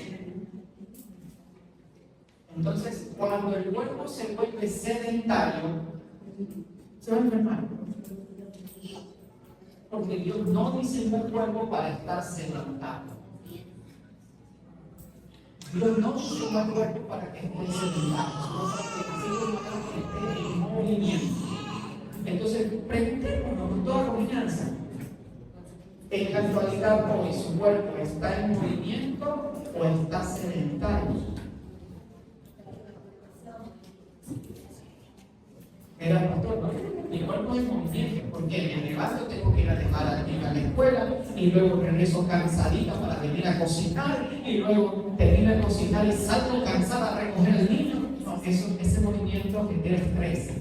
Entonces, cuando el cuerpo se vuelve sedentario, se va a enfermar. Porque Dios no diseñó el cuerpo para estar sedentario. Dios no diseñó el cuerpo para que esté sedentario, sino para que esté en movimiento. Entonces, preguntémonos con toda confianza. En la actualidad hoy, ¿su cuerpo está en movimiento o está sedentario? Era pastor, ¿no? Mi cuerpo es movimiento, porque me levanto, tengo que ir a dejar a la niña a la escuela, y luego regreso cansadita para venir a cocinar, y luego termino de cocinar y salgo cansada a recoger al niño. No, ese movimiento genera estrés.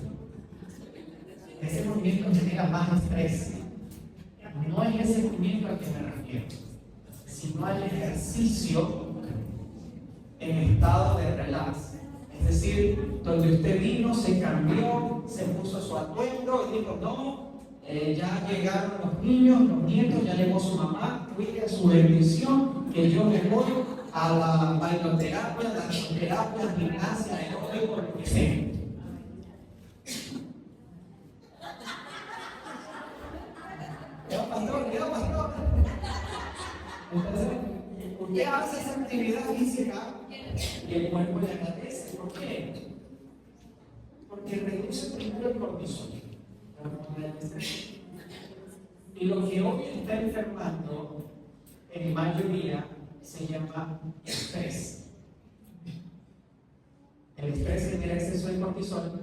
Ese movimiento genera más estrés. No es ese movimiento al que me refiero, sino al ejercicio en estado de relax, Es decir, donde usted vino, se cambió, se puso su atuendo y dijo, no, ya llegaron los niños, los nietos, ya llegó su mamá, cuide su bendición, que yo me voy a la bailoterapia, la danzoterapia, gimnasia, aeróbico, lo que sea. Quedó pastor. Entonces, usted hace esa actividad física y el cuerpo le agradece. ¿Por qué? Porque reduce primero el cortisol, la hormona del estrés. Y lo que hoy está enfermando en mayoría se llama estrés. El estrés genera exceso de cortisol,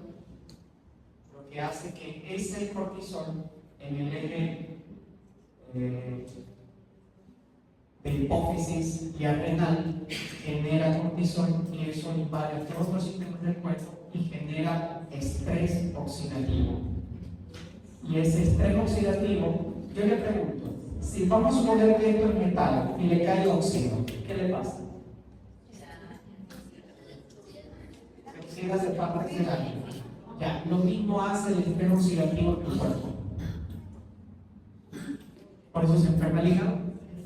lo que hace que ese cortisol en el eje de hipófisis y adrenal genera cortisol y eso invade todos los sistemas del cuerpo y genera estrés oxidativo. Y ese estrés oxidativo, yo le pregunto, si vamos a suponer que esto es metal y le cae óxido, ¿qué le pasa? Se oxida, se pasa de daño. Ya, lo mismo hace el estrés oxidativo en tu cuerpo. Por eso se enferma el hígado,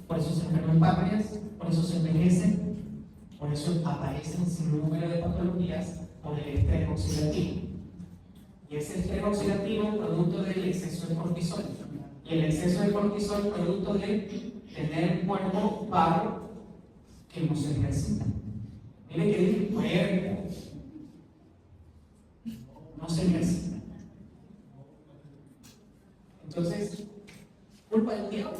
por eso se enferma el páncreas, por eso se envejece, por eso aparecen sin número de patologías por el estrés oxidativo. Y ese estrés oxidativo es producto del exceso de cortisol. Y el exceso de cortisol es producto de tener un cuerpo vago que no se ejercita. Mire que dice cuerpo, no se ejercita. Entonces, ¿culpa del diablo?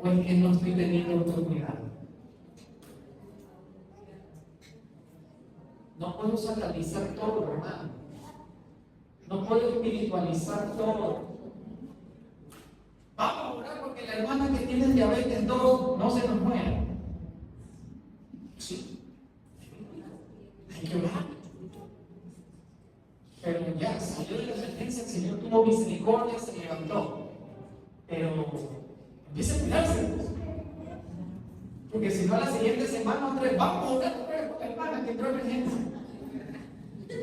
¿O es que no estoy teniendo autocuidado? No puedo satanizar todo, hermano. No puedo espiritualizar todo. Vamos a orar porque la hermana que tiene diabetes 2 no se nos muera. Sí. Hay que orar. Pero ya salió de la emergencia, el Señor tuvo misericordia, se levantó. Pero empieza a cuidarse. Porque si no, la siguiente semana, otra vez, vamos a orar por la hermana que entró en emergencia.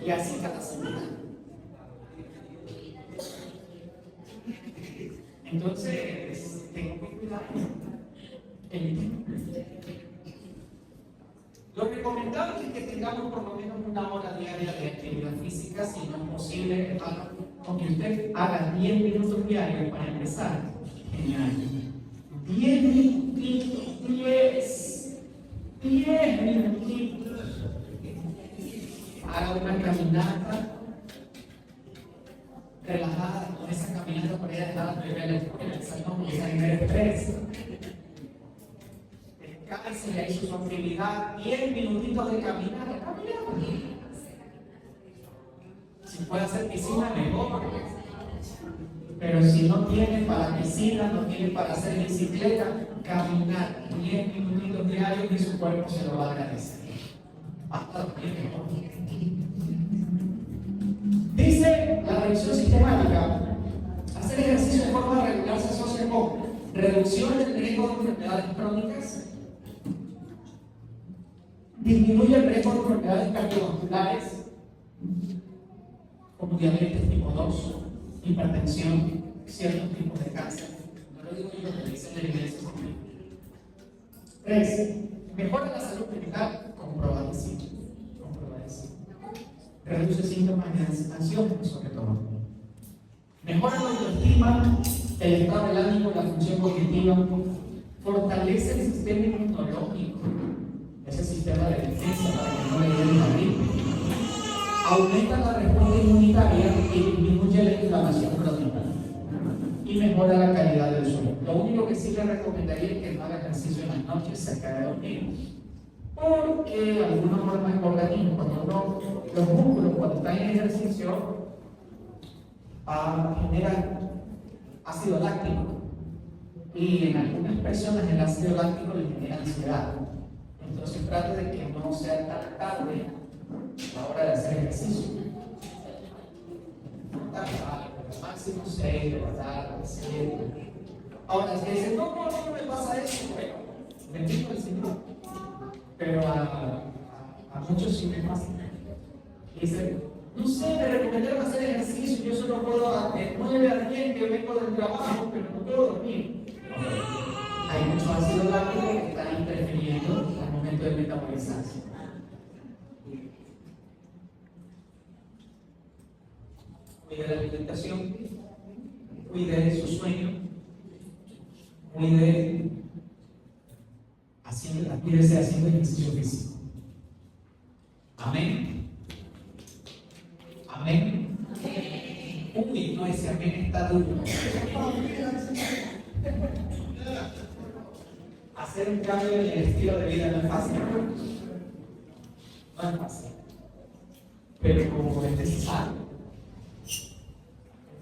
Y así cada semana. Entonces, tengo que cuidar. Lo recomendable es que tengamos por lo menos una hora diaria de actividad física, si no es posible, hermano, aunque usted haga 10 minutos diarios para empezar. Genial. 10 minutitos, 10 minutitos. Haga una caminata relajada, con esa caminata por ahí dejada en el salón y salir del estrés. Descanse, ya hizo su actividad, 10 minutitos de caminata, si puede hacer piscina, mejor. Pero si no tiene para piscina, no tiene para hacer bicicleta, caminar 10 minutitos diarios y su cuerpo se lo va a agradecer. Hasta bien mejor. Dice la revisión sistemática, hacer ejercicio de forma regular se asocia con reducción del riesgo de enfermedades crónicas, disminuye el riesgo de enfermedades cardiovasculares como diabetes tipo 2, hipertensión, ciertos tipos de cáncer. No lo digo yo, lo dice la evidencia. 3. Mejora la salud mental, comprobadísimo. Reduce síntomas de ansiedad, sobre todo. Mejora la autoestima, el estado del ánimo, la función cognitiva. Fortalece el sistema inmunológico, ese sistema de defensa para que no le den la gripe. Aumenta la respuesta inmunitaria y disminuye la inflamación crónica. Y mejora la calidad del sueño. Lo único que sí le recomendaría es que no haga ejercicio en las noches cerca de dormir. Porque alguna forma del organismo, cuando los músculos cuando están en ejercicio generan ácido láctico y en algunas personas el ácido láctico les genera ansiedad. Entonces trate de que no sea tan tarde a la hora de hacer ejercicio. Máximo 6 de la tarde, 7. Ahora, si dicen, no me pasa eso, bueno, bendito el Señor. Pero a muchos sí me pasa. Dice, no sé, me recomendaron hacer ejercicio, yo solo puedo de 9 a 10 que vengo del trabajo, pero no puedo dormir. Hay mucho ácido láctico que está interfiriendo al momento de metabolizarse. Cuide la alimentación, cuide su sueño, cuídese haciendo ejercicio físico. Amén. Amén. Uy, no, ese amén está duro. Hacer un cambio en el estilo de vida no es fácil. No es fácil. Pero como es necesario, es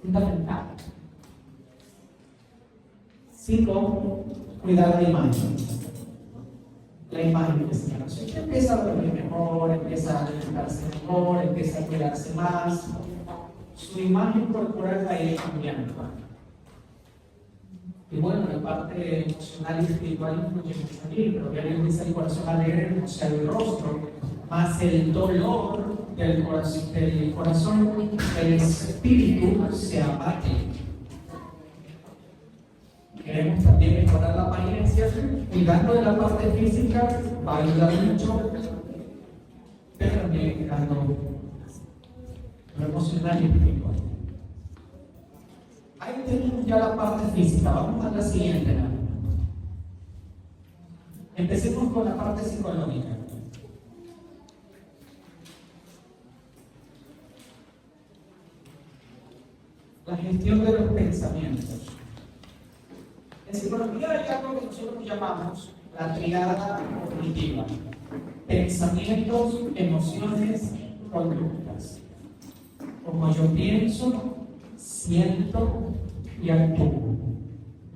fundamental. 5. Cuidar la imagen. La imagen que se conoce. Usted empieza a dormir mejor, empieza a alimentarse mejor, empieza a cuidarse más. Su imagen corporal va a ir cambiando. Y bueno, la parte emocional y espiritual influye mucho allí, pero que Dios dice el corazón alegre, o sea, el rostro, más el dolor del corazón, el espíritu se abate. Queremos también mejorar la apariencia, cuidando de la parte física, va a ayudar mucho, pero también cuidando lo emocional y espiritual. Ahí tenemos ya la parte física, vamos a la siguiente. Empecemos con la parte psicológica. La gestión de los pensamientos. En psicología hay algo que nosotros llamamos la triada cognitiva: pensamientos, emociones, conductas. Como yo pienso, siento y actúo.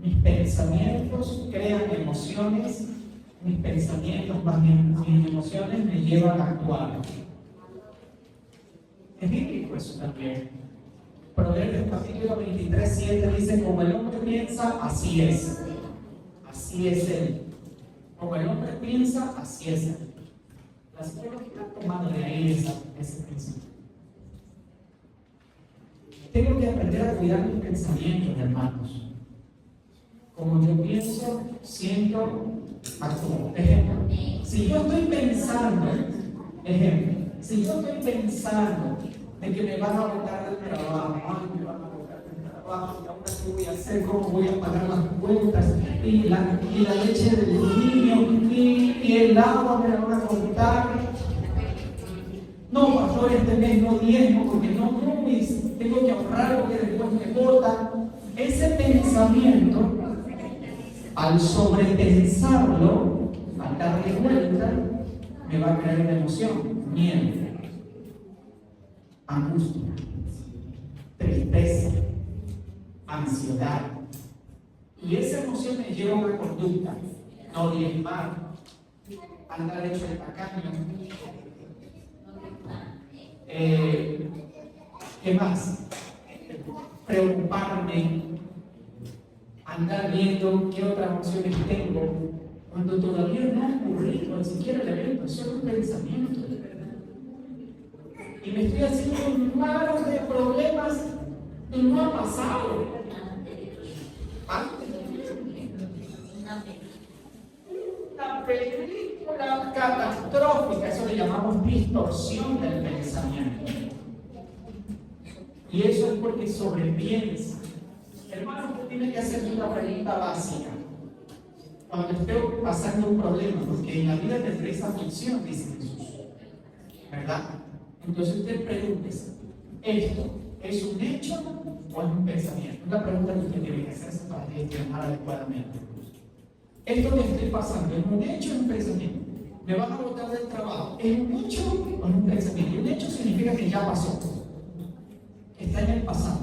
Mis pensamientos crean emociones, mis pensamientos más bien mis emociones me llevan a actuar. Es bíblico eso también. Proverbios capítulo 23:7 dice: como el hombre piensa, así es. Así es él. Como el hombre piensa, así es él. La psicología ha tomado de ahí ese principio. Tengo que aprender a cuidar mis pensamientos, hermanos. Como yo pienso, siento, actúo. Ejemplo, si yo estoy pensando de que me van a botar del trabajo, me van a botar del trabajo, y ahora qué voy a hacer, cómo voy a pagar las cuentas, y la leche del niño, y el agua me la van a cortar. No, pastor, este mes no diezmo porque no tengo que ahorrar porque después me botan. Ese pensamiento, al sobrepensarlo, al darle vuelta, me va a crear una emoción: miedo, angustia, tristeza, ansiedad. Y esa emoción me lleva a una conducta: no diezmar, andar hecho de tacaño. ¿Qué más? Preocuparme, andar viendo qué otras opciones tengo, cuando todavía no ha ocurrido ni siquiera el evento, es solo un pensamiento. Y me estoy haciendo un mar de problemas y no ha pasado. Una película catastrófica, eso le llamamos distorsión del pensamiento. Y eso es porque sobrepiensa. Hermano, usted tiene que hacerse una pregunta básica. Cuando esté pasando un problema, porque en la vida tendréis aflicción, dice Jesús, ¿verdad? Entonces usted pregúntese: ¿esto es un hecho o es un pensamiento? Es la pregunta que usted tiene que hacerse para gestionar adecuadamente. ¿Esto que estoy pasando es un hecho o es un pensamiento? ¿Me van a botar del trabajo? ¿Es un hecho o es un pensamiento? Un hecho significa que ya pasó, está en el pasado,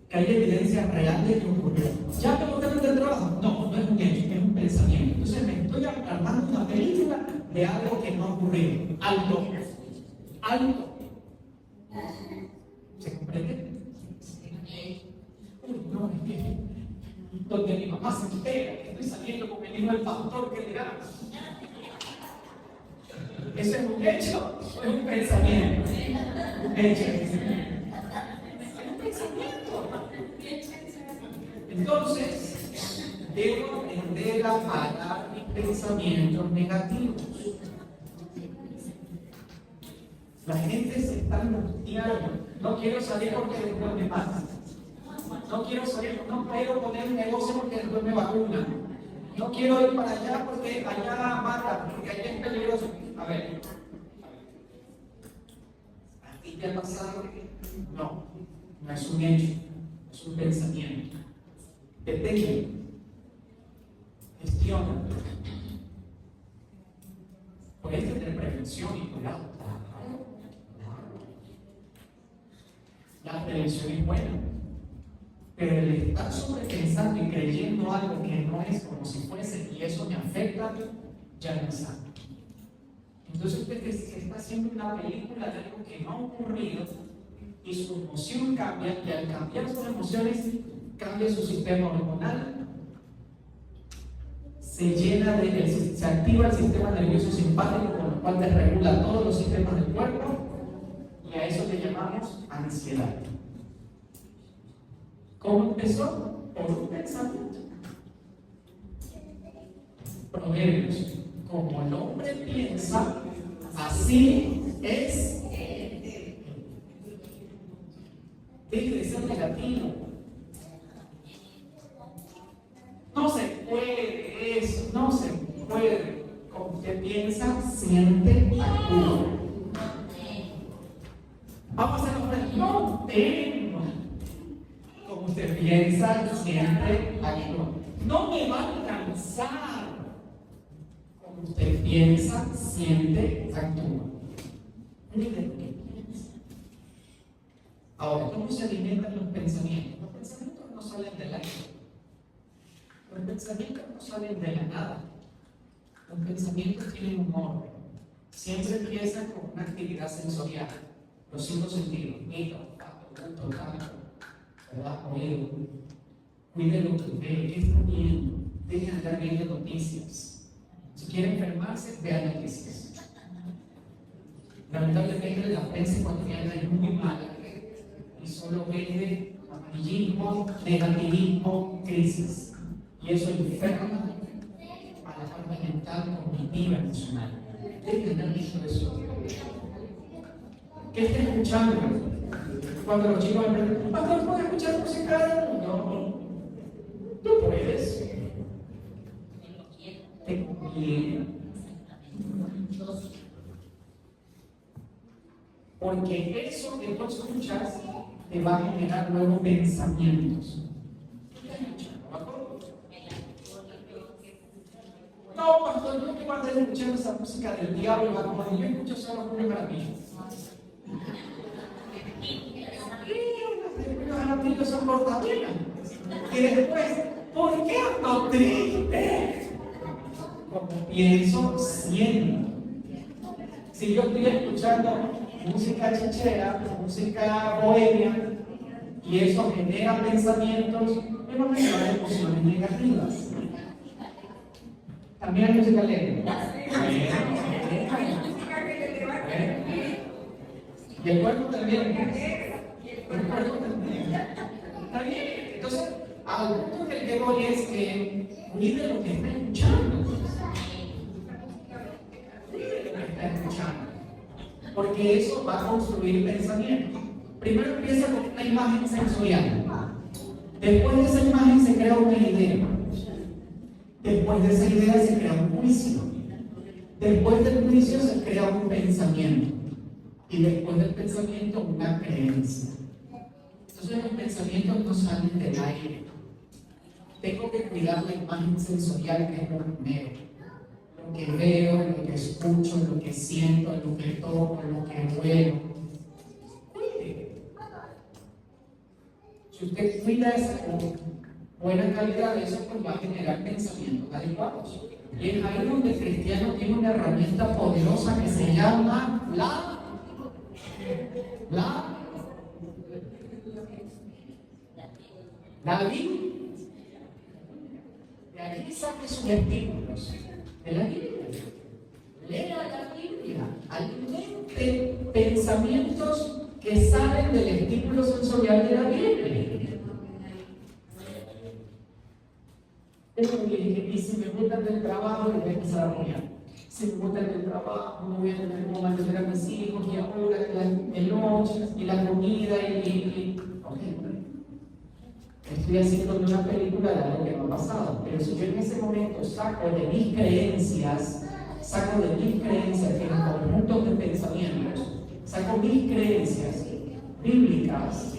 que hay evidencia real de que ocurrió. ¿Ya me botaron del trabajo? No, no es un hecho, es un pensamiento. Entonces me estoy armando una película de algo que no ocurrió. Alto. ¿Se comprende? Uy, no, es que donde mi mamá se entera que estoy saliendo con el hijo del pastor, ¿qué dirá? ¿Eso es un hecho o es un pensamiento? Un hecho. Es un pensamiento. Entonces, debo aprender a parar mis pensamientos negativos. La gente se está angustiando. No quiero salir porque después me matan. No quiero salir, no quiero poner un negocio porque después me vacunan. No quiero ir para allá porque allá matan, porque allá es peligroso. A ver. ¿A ti te ha pasado? No, no es un hecho, es un pensamiento. Detente, gestiona. Puedes tener prevención y cuidado. La prevención es buena, pero el estar sobrepensando y creyendo algo que no es como si fuese y eso me afecta, ya no es sano. Entonces usted está haciendo una película de algo que no ha ocurrido y su emoción cambia, y al cambiar sus emociones cambia su sistema hormonal, se activa el sistema nervioso simpático, con lo cual desregula todos los sistemas del cuerpo, y a eso le llamamos ansiedad. ¿Cómo empezó? Por un pensamiento. Proverbios: como el hombre piensa, así es. Deje de ser negativo. No se puede eso, no se puede. Como usted piensa, siente, actúa. Vamos a hacer los no tengo. Como usted piensa, siente, actúa. No me va a alcanzar. Como usted piensa, siente, actúa. Mire lo que piensa. Ahora, ¿cómo se alimentan los pensamientos? Los pensamientos no salen del aire. Los pensamientos no salen de la nada. Los pensamientos tienen un orden. Siempre empiezan con una actividad sensorial. Los 5 sentidos: vista, olfato, gusto, tacto, ¿verdad? Oído. Cuide lo que ve, qué está viendo. Deje de andar viendo noticias. Si quiere enfermarse, vea noticias. Lamentablemente la prensa ecuatoriana es muy mala y solo vende amarillismo, negativismo, crisis. Y eso enferma a la parte mental, cognitiva, emocional. Deje de andar viendo eso. ¿Qué está escuchando? Cuando los chicos me preguntan: ¿pastor, puedo escuchar música del mundo? No puedes. Te conviene. Porque eso que tú escuchas te va a generar nuevos pensamientos. No, pastor, yo que voy a estar escuchando esa música del diablo, como yo escucho solo Julio Jaramillo. Julio Jaramillo son cortavenas. Y después, ¿por qué ando triste? Como pienso, siento. Si yo estoy escuchando música chichera, música bohemia, y eso genera pensamientos, me van a generar emociones negativas. También hay música alegre. Y el cuerpo también. El cuerpo también. Está bien. Entonces, al punto que el voy es que cuide lo que está escuchando. Cuide lo que está escuchando. Porque eso va a construir pensamiento. Primero empieza con una imagen sensorial. Después de esa imagen se crea una idea. Después de esa idea se crea un juicio. Después del juicio se crea un pensamiento. Y después del pensamiento una creencia. Entonces los pensamientos no salen del aire. Tengo que cuidar la imagen sensorial, que es lo primero. Lo que veo, lo que escucho, lo que siento, lo que toco, lo que huelo. Cuide. Si usted cuida esa buena calidad de eso, pues va a generar pensamientos adecuados. Y es ahí donde el cristiano tiene una herramienta poderosa que se llama la Biblia. De aquí saque sus estímulos. De la Biblia. Lea la Biblia, alimente pensamientos que salen del estímulo sensorial de la Biblia. Y si me botan del trabajo, le voy a empezar a apoyar. Si me botan del trabajo, no voy a tener cómo mantener a mis hijos, y ahora el noche, y la comida, ok, estoy haciendo una película de algo que no ha pasado, pero si yo en ese momento saco de mis creencias, que en conjuntos de pensamientos, saco mis creencias bíblicas,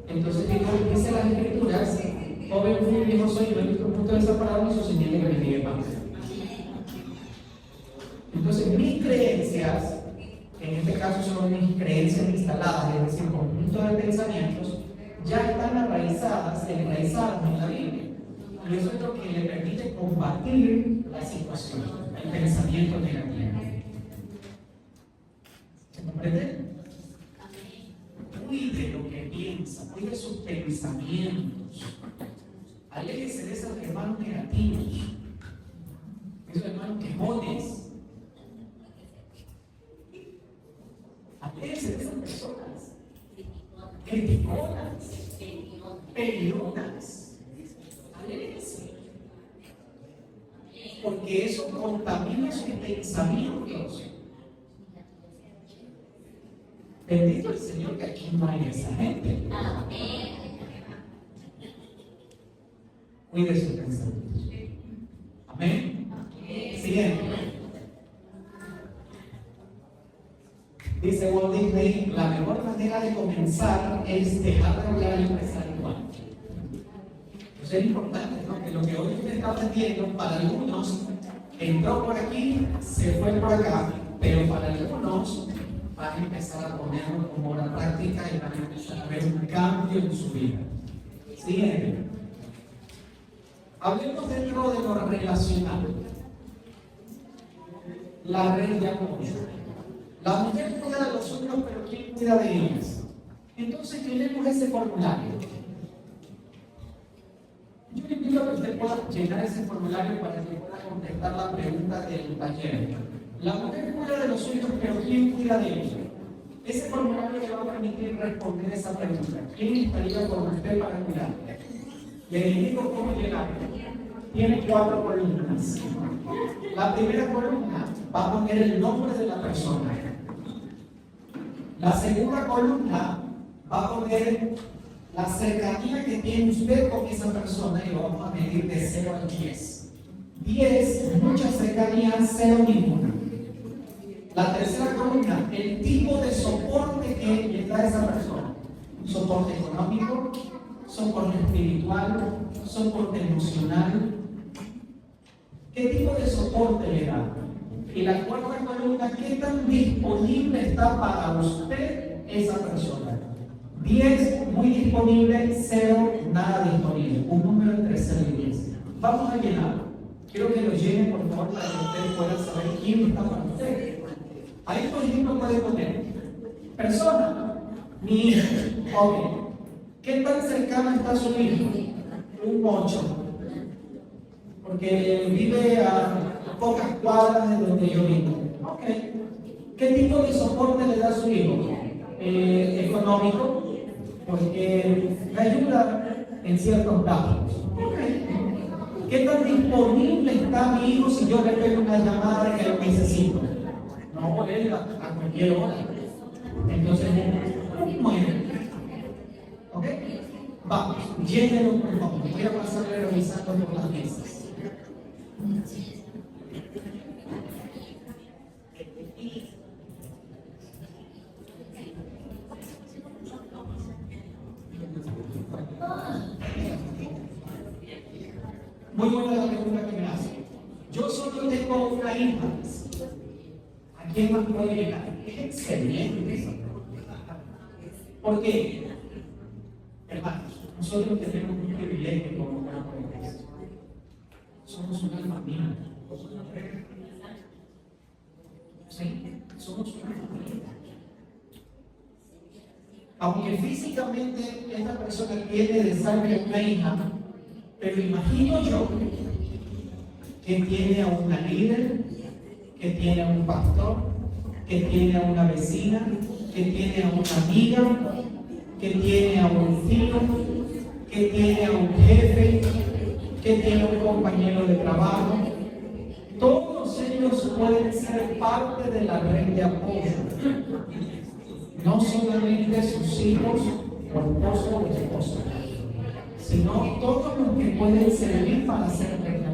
entonces digo, dice las escrituras, joven fui, viejo soy, no he visto un punto desamparado, ni su simiente que me niegue pan. Entonces mis creencias, en este caso son mis creencias instaladas, es decir, conjunto de pensamientos, ya están enraizadas en la Biblia. Y eso es lo que le permite combatir la situación, el pensamiento negativo. ¿Se comprende? Cuide lo que piensa, cuide sus pensamientos. Aléjese de esos hermanos negativos, esos hermanos quejones. Aléjese de esas personas criticonas, peleonas. Aléjese. Porque eso contamina sus pensamientos. Bendito el Señor que aquí no hay esa gente. Cuide sus pensamientos. Amén. Siguiente. Dice Walt Disney, la mejor manera de comenzar es dejar de hablar y empezar igual. Eso es importante, ¿no? Que lo que hoy usted está aprendiendo, para algunos entró por aquí, se fue por acá, pero para algunos van a empezar a ponerlo como una práctica y van a empezar a ver un cambio en su vida. Siguiente. Hablemos dentro de lo relacional. La red de apoyo. La mujer cuida de los suyos, pero ¿quién cuida de ellas? Entonces llenemos ese formulario. Yo le invito a que usted pueda llenar ese formulario para que pueda contestar la pregunta del taller. La mujer cuida de los suyos, pero ¿quién cuida de ellos? Ese formulario le va a permitir responder esa pregunta. ¿Quién estaría con usted para cuidar? Le indico cómo llenar. Tiene 4 columnas. La primera columna va a poner el nombre de la persona. La segunda columna va a poner la cercanía que tiene usted con esa persona y lo vamos a medir de 0 a 10. 10, mucha cercanía, 0, ninguna. La tercera columna, el tipo de soporte que le da esa persona. Soporte económico, soporte espiritual, soporte emocional. ¿Qué tipo de soporte le da? Y la cuarta columna, ¿qué tan disponible está para usted esa persona? 10, muy disponible, 0, nada disponible. Un número entre 0 y 10. Vamos a llenar. Quiero que lo llenen, por favor, para que ustedes puedan saber quién está para usted. Ahí, por ejemplo, puede poner persona, mi hijo. Ok. ¿Qué tan cercano está su hijo? Un 8. Porque vive a pocas cuadras de donde yo vivo. Ok. ¿Qué tipo de soporte le da a su hijo? Económico, porque me ayuda en ciertos gastos. Ok. ¿Qué tan disponible está mi hijo si yo le pego una llamada que lo necesito? No, él a cualquier hora. Entonces, bueno. ¿Ok? Vamos, llénelo por favor. Voy a pasarle revisando por las mesas. Muy buena la pregunta que me hace. Yo solo tengo una hija. ¿A quién más puedo llegar? Es excelente. ¿Por qué? Hermanos, nosotros tenemos un privilegio como cuerpo de Cristo. Somos una familia. ¿Sí? Somos una familia. Aunque físicamente esta persona tiene de sangre una hija, pero imagino yo que tiene a una líder, que tiene a un pastor, que tiene a una vecina, que tiene a una amiga, que tiene a un tío, que tiene a un jefe, que tiene a un compañero de trabajo. Todos ellos pueden ser parte de la red de apoyo. No solamente sus hijos o esposos o esposas, sino todos los que pueden servir para ser red de apoyo.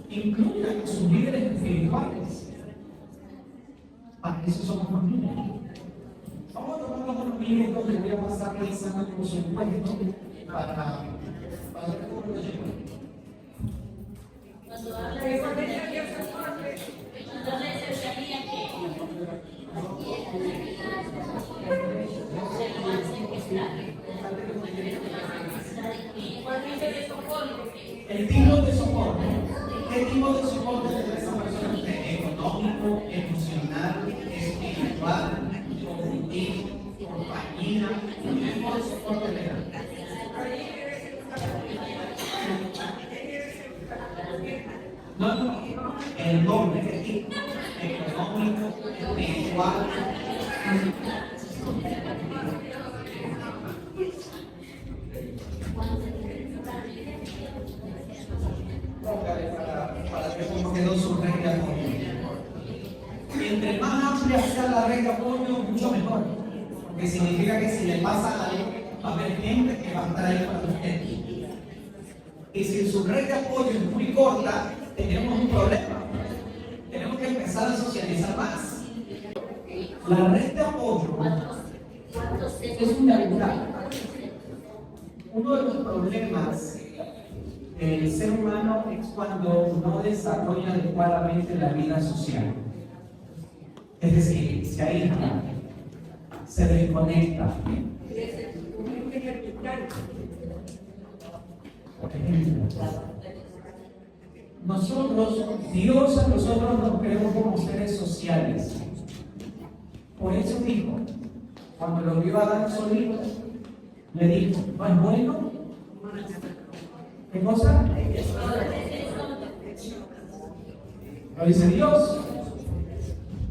Incluyan a sus líderes espirituales. Para eso somos familia. Vamos a tomar unos minutos que voy a pasar revisando por supuesto para ver cómo lo llevan. Cuando habla de cercanía, El tipo de soporte. ¿Qué tipo de soporte le da esa persona? Económico, emocional, espiritual, cognitivo, compañía. ¿Qué tipo de soporte le da? No, el nombre que tipo. Económico, espiritual. Para que como quedó su red de apoyo. Entre más amplia sea la red de apoyo, mucho mejor. Porque significa que si le pasa algo, va a haber gente que va a estar ahí para usted. Y si su red de apoyo es muy corta, tenemos un problema. Tenemos que empezar a socializar más. La red de apoyo es fundamental. Uno de los problemas del ser humano es cuando no desarrolla adecuadamente la vida social. Es decir, se aísla, se desconecta. Por ejemplo, Dios a nosotros nos creó como seres sociales. Por eso dijo, cuando lo vio a Adán solito, le dijo, ¿no es bueno? ¿Qué cosa? Lo dice Dios.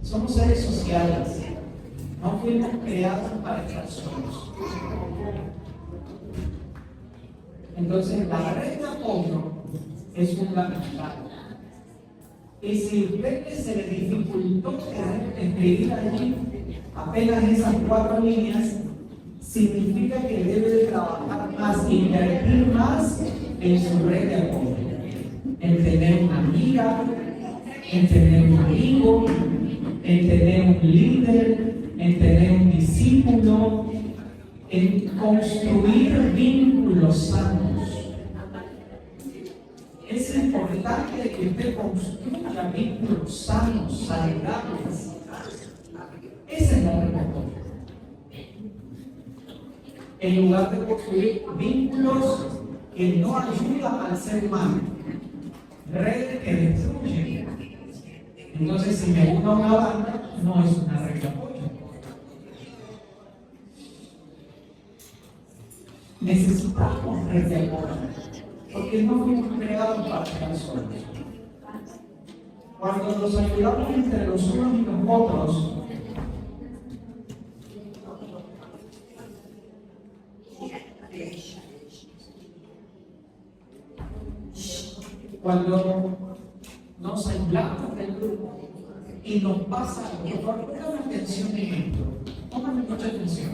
Somos seres sociales. No fuimos creados para estar solos. Entonces, la red de apoyo es fundamental. Y si a usted se le dificultó escribir allí apenas esas 4 líneas, significa que debe de trabajar más, invertir más en su red de apoyo, en tener una amiga, en tener un amigo, en tener un líder, en tener un discípulo, en construir vínculos sanos. Es importante que usted construya vínculos sanos, saludables. Esa es la red de apoyo. En lugar de construir vínculos que no ayudan al ser humano, redes que destruyen. Entonces, si me uno a una banda, no es una red de apoyo. Necesitamos red de apoyo, porque no fuimos creados para estar solos. Cuando nos ayudamos entre los unos y los otros, cuando nos aislamos del grupo y nos pasa algo, por favor, póngame atención en esto, póngame mucha atención.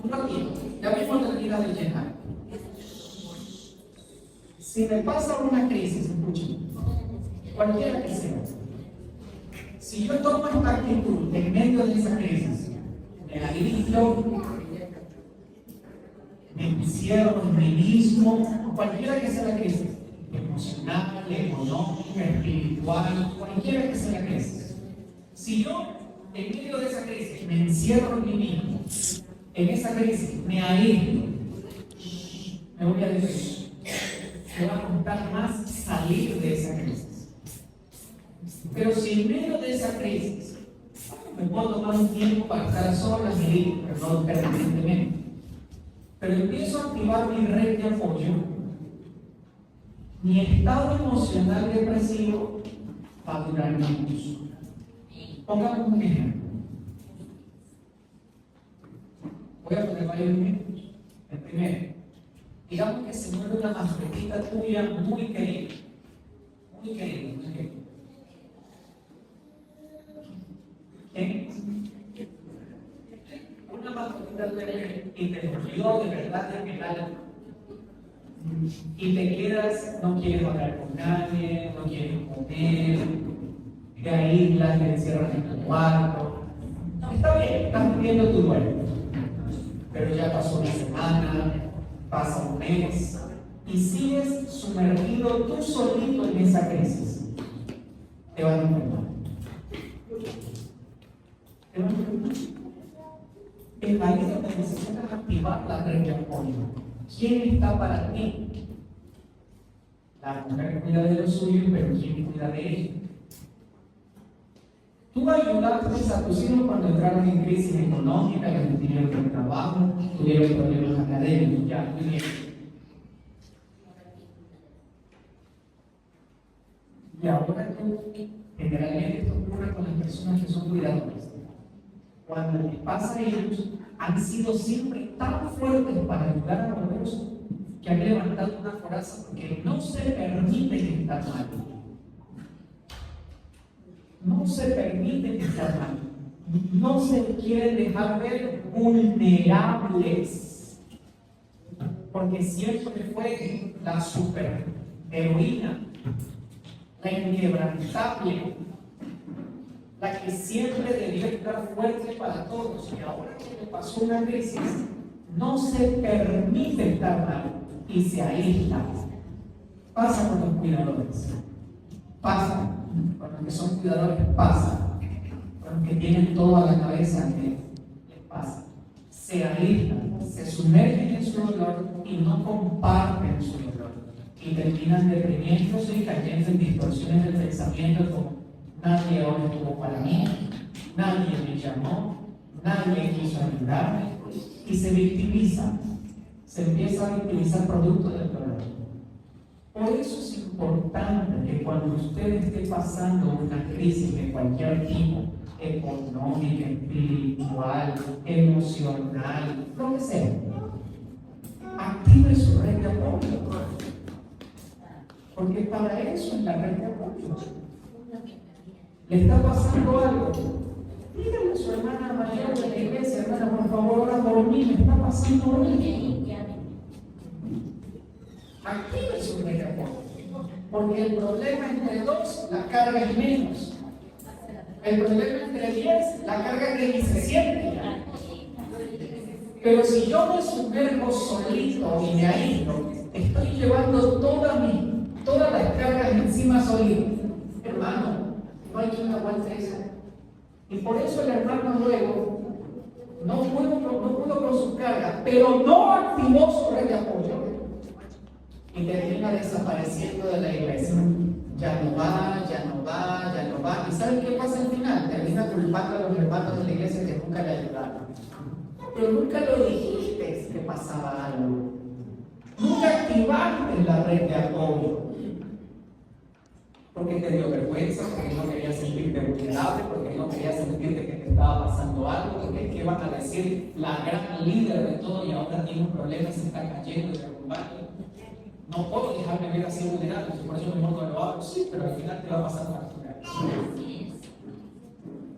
Un ratito, ya mismo termina de llenar. Si me pasa una crisis, escuchen, cualquiera que sea, si yo tomo esta actitud en medio de esa crisis, me aíslo, me encierro en mí mismo, cualquiera que sea la crisis, emocional, económica, espiritual, cualquiera que sea la crisis. Si yo, en medio de esa crisis, me encierro en mí mismo, en esa crisis me aíslo, me voy a decir, me va a costar más salir de esa crisis. Pero si en medio de esa crisis me puedo tomar un tiempo para estar a solas y ir, pero no permanentemente, pero empiezo a activar mi red de apoyo, mi estado emocional depresivo va a durar mucho. Pongamos un ejemplo. Voy a poner varios ejemplos. El primero, digamos que se muere una mascotita tuya muy querida. Muy querida, muy querida. ¿Quién? Una mascotita tuya y te dolió de verdad en el alma. Y te quedas, no quieres hablar con nadie, no quieres comer, te aíslas, te encierras en tu cuarto. Está bien, estás viviendo tu duelo. Pero ya pasó una semana, pasa un mes, y sigues sumergido tú solito en esa crisis. Te vas a enfermar. Te vas a enfermar. Es ahí donde necesitas activar la red de apoyo. ¿Quién está para ti? La mujer cuida de lo suyo, pero ¿quién cuida de ella? Tú ayudaste a tus hijos cuando entraron en crisis económica, que no tuvieron trabajo, tuvieron problemas académicos, ya, muy bien. Y ahora tú, generalmente esto ocurre con las personas que son cuidadoras. Cuando les pasa a ellos, han sido siempre tan fuertes para ayudar a los otros que han levantado una coraza porque no se permiten estar mal. No se permiten estar mal. No se quieren dejar ver vulnerables. Porque siempre fue la super heroína, la inquebrantable, la que siempre debió estar fuerte para todos. Y ahora que le pasó una crisis, no se permite estar mal y se aísla. Pasa con los cuidadores. Pasa. Con los que son cuidadores pasa. Con los que tienen todo a la cabeza les pasa. Se aíslan, se sumergen en su dolor y no comparten su dolor. Y terminan deprimiéndose y cayendo en distorsiones del pensamiento como nadie ahora estuvo para mí, nadie me llamó, nadie quiso ayudarme y se victimizan. Se empieza a victimizar producto del dolor. Por eso es importante que cuando usted esté pasando una crisis de cualquier tipo, económica, espiritual, emocional, lo que sea, active su red de apoyo. Porque para eso es la red de apoyo. ¿Le está pasando algo? Dígale a su hermana mayor de la iglesia, hermana, por favor, ora por mí, me está pasando algo. Active su red de apoyo. Porque el problema entre dos, la carga es menos. El problema entre 10, la carga que ni se siente. Pero si yo me sumerjo solito y me aíslo, estoy llevando todas las cargas encima solito. Hermano, no hay quien aguante eso. Y por eso el hermano luego no pudo con sus cargas, pero no activó su red de apoyo. Y termina desapareciendo de la iglesia. Ya no va, ya no va, ya no va. ¿Y saben qué pasa al final? Termina culpando a los hermanos de la iglesia que nunca le ayudaron. Pero nunca lo dijiste que pasaba algo. Nunca activaste la red de apoyo. Porque te dio vergüenza, porque no querías sentirte vulnerable, porque no querías sentirte que te estaba pasando algo, porque qué van a decir la gran líder de todo y ahora tiene un problema y se está cayendo y derrumbando. No puedo dejarme ver así vulnerable, por eso mejor no lo hago. Sí, pero al final te va a pasar factura.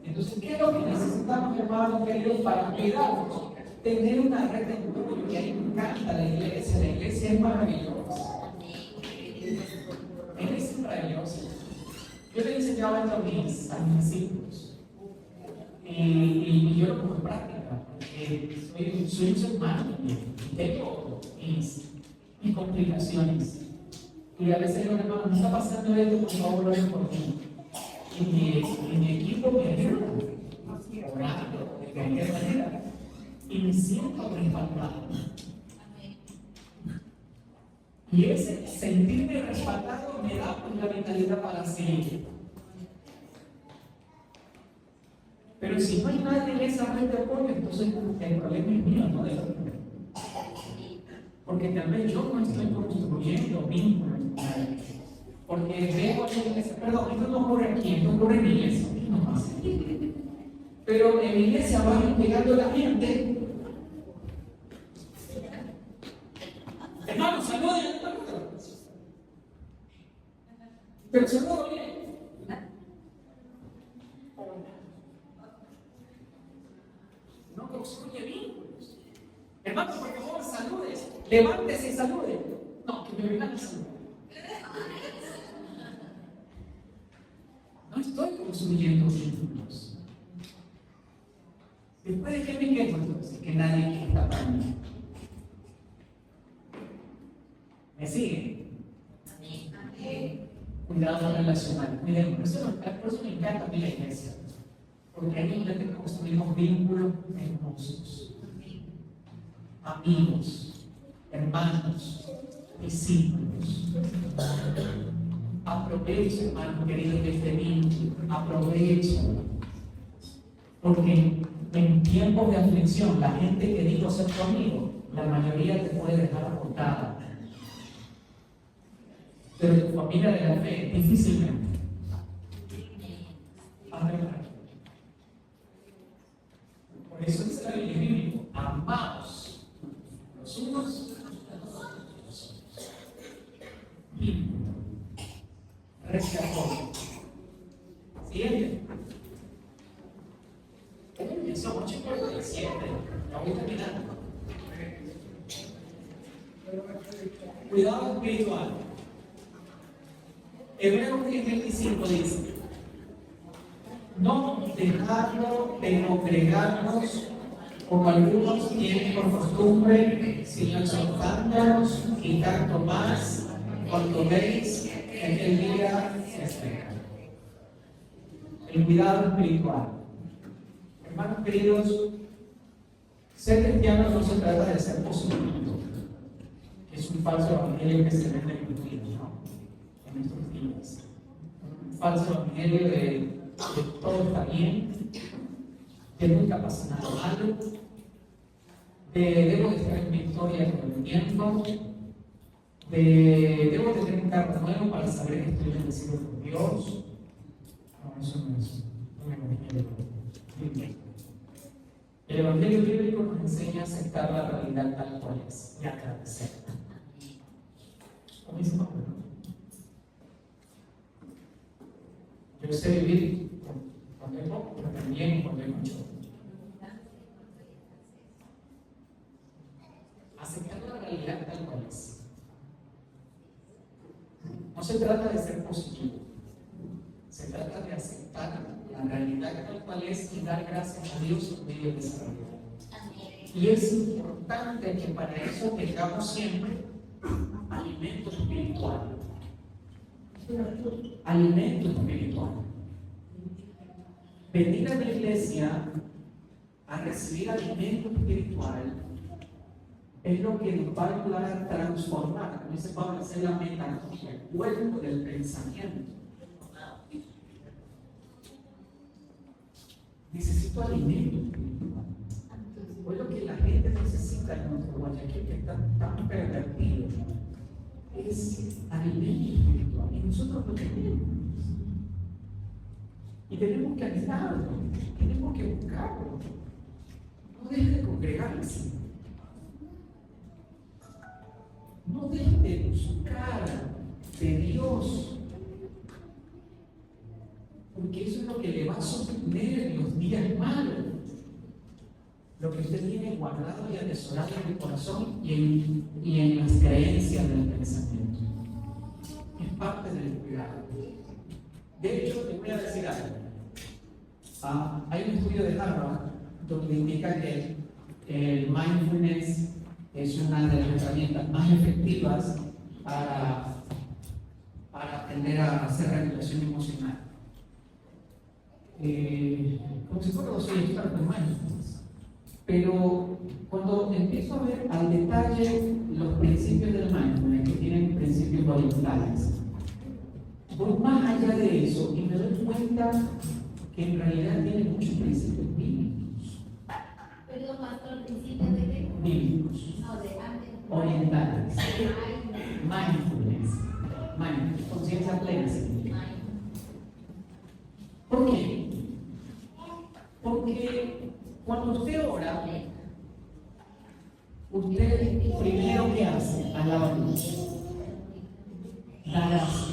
Entonces, ¿qué es lo que necesitamos, hermanos queridos, para cuidarnos? Tener una red de apoyo. Y ahí me encanta la iglesia es maravillosa. Es maravillosa. Yo le enseñaba esto a mis discípulos. Y yo lo pongo en práctica. Porque soy un ser humano y tengo mis complicaciones. Y a veces los hermanos, me está pasando esto, por favor, oren por mí. Y mi equipo me ayuda, orando de cualquier manera. Y me siento respaldado. Y ese sentirme respaldado me da la vitalidad para seguir. Pero si no hay nadie en esa red de apoyo, entonces el problema es mío, no de otro. Porque tal vez yo no estoy construyendo vínculos con nadie. Porque veo en la iglesia, perdón, esto no ocurre aquí, esto ocurre en mi iglesia, aquí no pasa. Pero en mi iglesia van llegando la gente. Hermano, saluden, pero saludo bien. No construye vínculos. Hermano, por favor, saludes. Levántese y salude. No, que me vengan a saludar. No estoy construyendo vínculos. Después de que me quedo entonces, que nadie quiere estar para mí. ¿Me sigue? Cuidado relacional, cuidemos. Por eso me encanta a mí la iglesia. Porque ahí es donde construimos vínculos hermosos. Amigos, hermanos, discípulos. Aprovecha, hermano querido, de este vínculo. Aprovecha. Porque en tiempos de aflicción, la gente que dijo ser tu amigo, la mayoría te puede dejar agotada. Pero tu familia de la fe, difícilmente. Por eso dice la Biblia bíblica: amados los unos a los otros. Y rescató. Siguiente. Somos chicos de 7. Ya voy terminando. Cuidado espiritual. Hebreos 10:25 dice: no dejarlo de congregarnos como algunos tienen por costumbre, sino exhortándonos y tanto más cuando veis que aquel día se acerca. El cuidado espiritual. Hermanos queridos, ser cristiano no se trata de ser positivo, que es un falso evangelio que se vende en nuestros días, ¿no? En nuestros días. Un falso evangelio de todo está bien, que nunca pasa nada malo, debo de estar en victoria con el tiempo, debo de tener un carro nuevo para saber que estoy bendecido por Dios. No, eso no es un evangelio bíblico. El evangelio bíblico nos enseña a aceptar la realidad tal cual es y agradecerla. Como dice Pablo, yo sé vivir cuando hay poco, pero también cuando hay mucho. Aceptar la realidad tal cual es. No se trata de ser positivo, se trata de aceptar la realidad tal cual es y dar gracias a Dios en medio de esa realidad. Y es importante que para eso tengamos siempre alimento espiritual. Alimento espiritual. Venir a la iglesia a recibir alimento espiritual es lo que nos va a ayudar a transformar, como dice Pablo, hacer la metanoia, el cuerpo del pensamiento. Necesito alimento espiritual. Es lo que la gente necesita en nuestro Guayaquil, que está tan pervertido. Es alimento espiritual. Y nosotros lo tenemos. Y tenemos que anhelarlo, tenemos que buscarlo. No deje de congregarse. No deje de buscar de Dios. Porque eso es lo que le va a sostener en los días malos. Lo que usted tiene guardado y atesorado en el corazón y en las creencias del pensamiento. Es parte del cuidado. De hecho, te voy a decir algo. Hay un estudio de Harvard donde indica que el mindfulness es una de las herramientas más efectivas para aprender a hacer regulación emocional. Como si fuera soy experto en mindfulness. Pero cuando empiezo a ver al detalle los principios del mindfulness, que tienen principios orientales, voy más allá de eso y me doy cuenta que en realidad tiene muchos principios bíblicos. Perdón, pastor, ¿principios de qué? Bíblicos. No, de antes. Orientales. Mindfulness. Conciencia felicidad plena. ¿Por qué? Porque cuando usted ora, usted primero ¿qué hace? Alaba a Dios. Da gracias.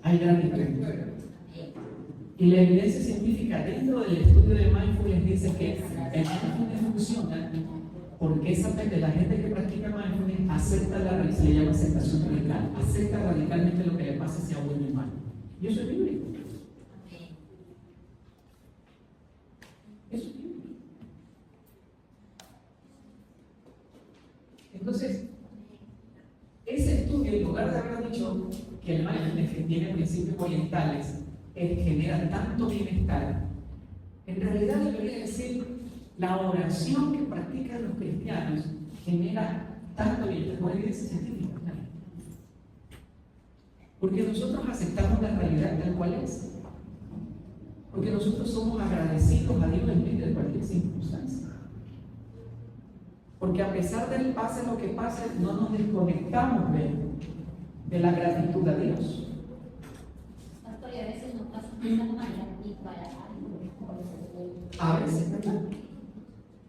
Hay gratitud. Y la evidencia científica dentro del estudio de mindfulness dice que el mindfulness funciona porque exactamente la gente que practica mindfulness acepta se le llama aceptación radical, acepta radicalmente lo que le pasa, sea bueno y malo. Y eso es bíblico. Eso es bíblico. Entonces, ese estudio, en lugar de haber dicho que el mindfulness que tiene principios orientales genera tanto bienestar, en realidad debería decir la oración que practican los cristianos genera tanto bienestar. ¿Cuál es ese sentido? Porque nosotros aceptamos la realidad tal cual es. Porque nosotros somos agradecidos a Dios en medio de cualquier circunstancia. Porque a pesar del pase lo que pase, no nos desconectamos de la gratitud a Dios. Pastor, y a veces nos pasa cosas malas y para algo. A veces, ¿verdad?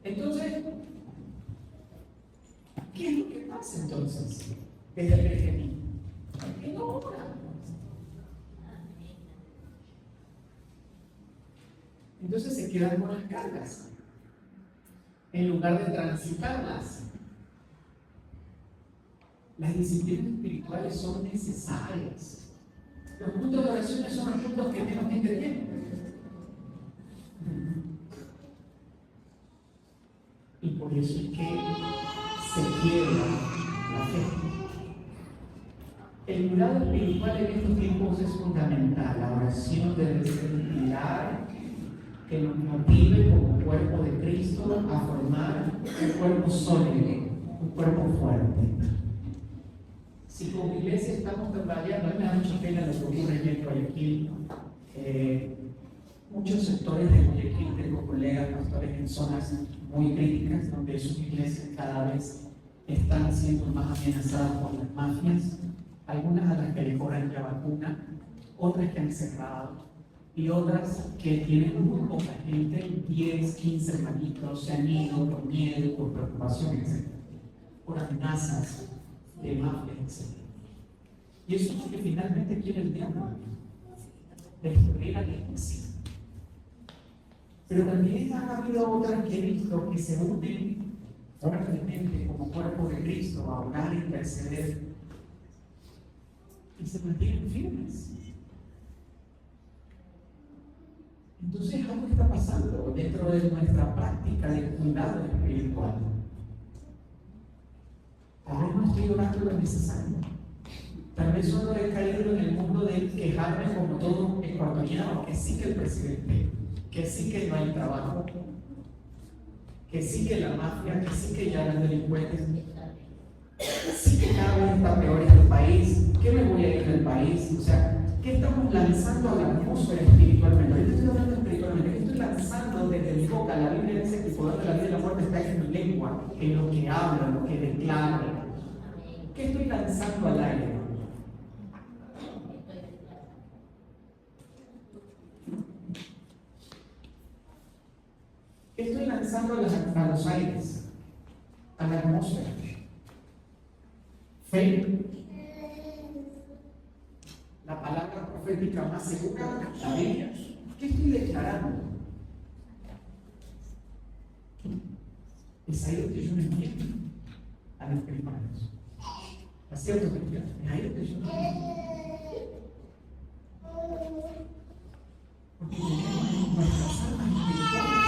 Entonces, ¿qué es lo que pasa entonces desde el cristianismo? Que no ora. Entonces se quedan con las cargas en lugar de transitarlas. Las disciplinas espirituales son necesarias. Los puntos de oración son los puntos que menos gente tiene. Y por eso es que se quiebra la fe. El cuidado espiritual en estos tiempos es fundamental. La oración debe ser un pilar que nos motive como cuerpo de Cristo a formar un cuerpo sólido, un cuerpo fuerte. Si como iglesia estamos trabajando, a mí me da mucha pena lo que ocurre en Guayaquil. Muchos sectores de Guayaquil, tengo colegas pastores en zonas muy críticas, donde sus iglesias cada vez están siendo más amenazadas por las mafias, algunas a las que le cobran ya vacuna, otras que han cerrado, y otras que tienen muy poca gente, 10, 15 hermanitos, se han ido por miedo, por preocupación, etc., por amenazas de mafias, etc. Y eso es lo que finalmente quiere el diablo, destruir a la iglesia. Pero también ha habido otras que he visto que se unen fuertemente como cuerpo de Cristo a orar e interceder y se mantienen firmes. Entonces algo está pasando dentro de nuestra práctica de cuidado espiritual. Tal vez no estoy orando lo necesario. Tal vez solo he caído en el mundo de quejarme como todo ecuatoriano, que sí que el presidente, que sí que no hay trabajo, que sí que la mafia, que sí que ya los delincuentes, sí que cada vez está peor en el país, que me voy a ir del país, o sea, ¿qué estamos lanzando a la atmósfera espiritualmente? Ahorita estoy hablando espiritualmente, ¿qué estoy lanzando desde mi boca? La Biblia dice que el poder de la vida y la muerte está en mi lengua, en lo que hablo, en lo que declaro. ¿Qué estoy lanzando al aire? ¿Qué estoy lanzando a los aires? A la atmósfera. Fe. La palabra profética más segura, la Biblia. ¿Qué estoy declarando? Es ahí donde yo me entiendo a los cristianos. A ciertos cristianos. Es ahí donde yo me entiendo. Porque tenemos nuestras almas espirituales.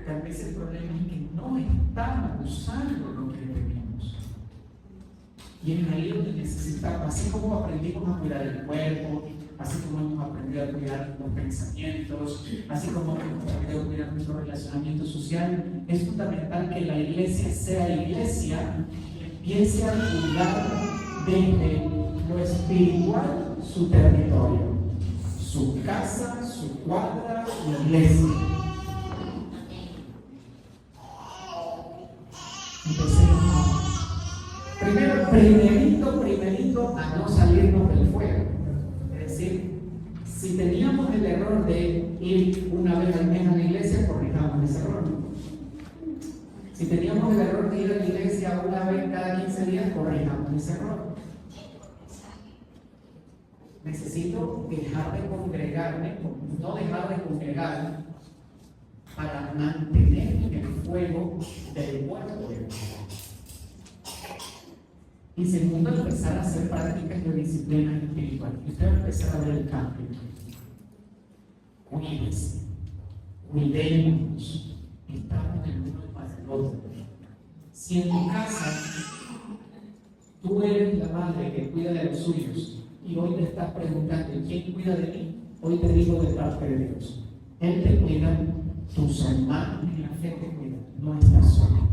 Tal vez el problema es que no estamos usando lo que tenemos. Y es ahí donde necesitamos, así como aprendimos a cuidar el cuerpo, así como hemos aprendido a cuidar los pensamientos, así como hemos aprendido a cuidar nuestro relacionamiento social, es fundamental que la iglesia sea iglesia y empiece a cuidar desde lo espiritual su territorio, su casa, su cuadra, su iglesia. Empecemos. Primero, primerito a no salirnos del fuego. Es decir, si teníamos el error de ir una vez al mes a la iglesia, corrijamos ese error. Si teníamos el error de ir a la iglesia una vez cada 15 días, corrijamos ese error. Necesito dejar de congregarme, no dejar de congregarme, para mantener el fuego del cuerpo de Dios. Y segundo, empezar a hacer prácticas de disciplina espiritual. Y usted va a empezar a ver el cambio. Cuídense, cuidémonos, estamos el uno para el otro. Si en tu casa tú eres la madre que cuida de los suyos y hoy te estás preguntando ¿quién cuida de mí? Hoy te digo de parte de Dios. Él te cuida, tus hermanos y la fe te cuida, no estás solo.